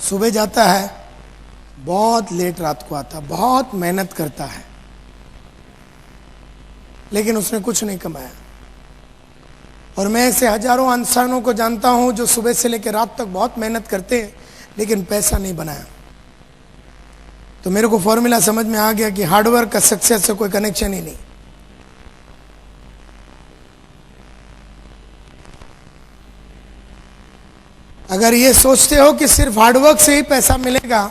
सुबह जाता है, बहुत लेट रात को आता, बहुत मेहनत करता है, लेकिन उसने कुछ नहीं कमाया। और मैं ऐसे हजारों इंसानों को जानता हूं जो सुबह से लेकर रात तक बहुत मेहनत करते हैं लेकिन पैसा नहीं बनाया। तो मेरे को फॉर्मूला समझ में आ गया कि हार्डवर्क का सक्सेस से कोई कनेक्शन ही नहीं। अगर ये सोचते हो कि सिर्फ हार्डवर्क से ही पैसा मिलेगा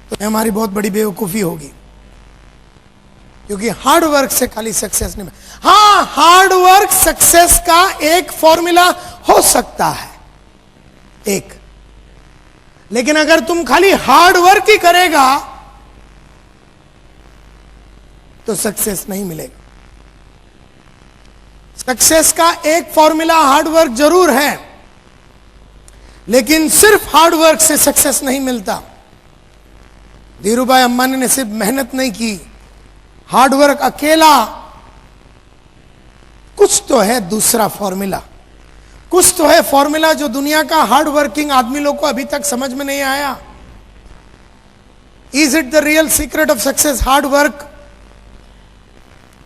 तो हमारी बहुत बड़ी बेवकूफी होगी, क्योंकि हार्डवर्क से खाली सक्सेस नहीं मिलेगा। हाँ, हार्डवर्क सक्सेस का एक फॉर्मूला हो सकता है एक, लेकिन अगर तुम खाली हार्डवर्क ही करेगा तो सक्सेस नहीं मिलेगा। सक्सेस का एक फॉर्मूला हार्डवर्क जरूर है, लेकिन सिर्फ हार्डवर्क से सक्सेस नहीं मिलता। धीरूभाई अंबानी ने सिर्फ मेहनत नहीं की, हार्डवर्क अकेला, कुछ तो है दूसरा फॉर्मूला, कुछ तो है फॉर्मूला जो दुनिया का हार्ड वर्किंग आदमी लोग को अभी तक समझ में नहीं आया। Is it the real secret of success hard work?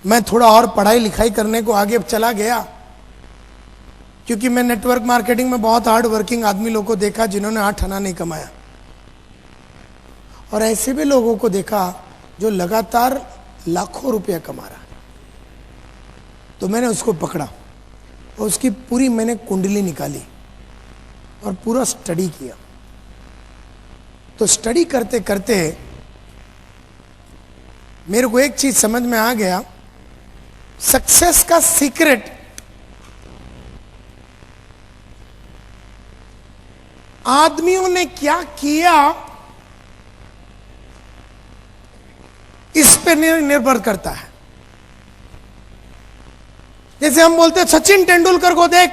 मैं थोड़ा और पढ़ाई लिखाई करने को आगे चला गया, क्योंकि मैं नेटवर्क मार्केटिंग में बहुत हार्ड वर्किंग आदमी लोगों को देखा जिन्होंने 8 आना नहीं कमाया, और ऐसे भी लोगों को देखा जो लगातार लाखों रुपया कमा रहा। तो मैंने उसको पकड़ा और उसकी पूरी मैंने कुंडली निकाली और पूरा स्टडी किया। तो स्टडी करते करते मेरे को एक चीज समझ में आ गया, सक्सेस का सीक्रेट आदमियों ने क्या किया इस पे निर्भर करता है। जैसे हम बोलते हैं सचिन तेंदुलकर को देख,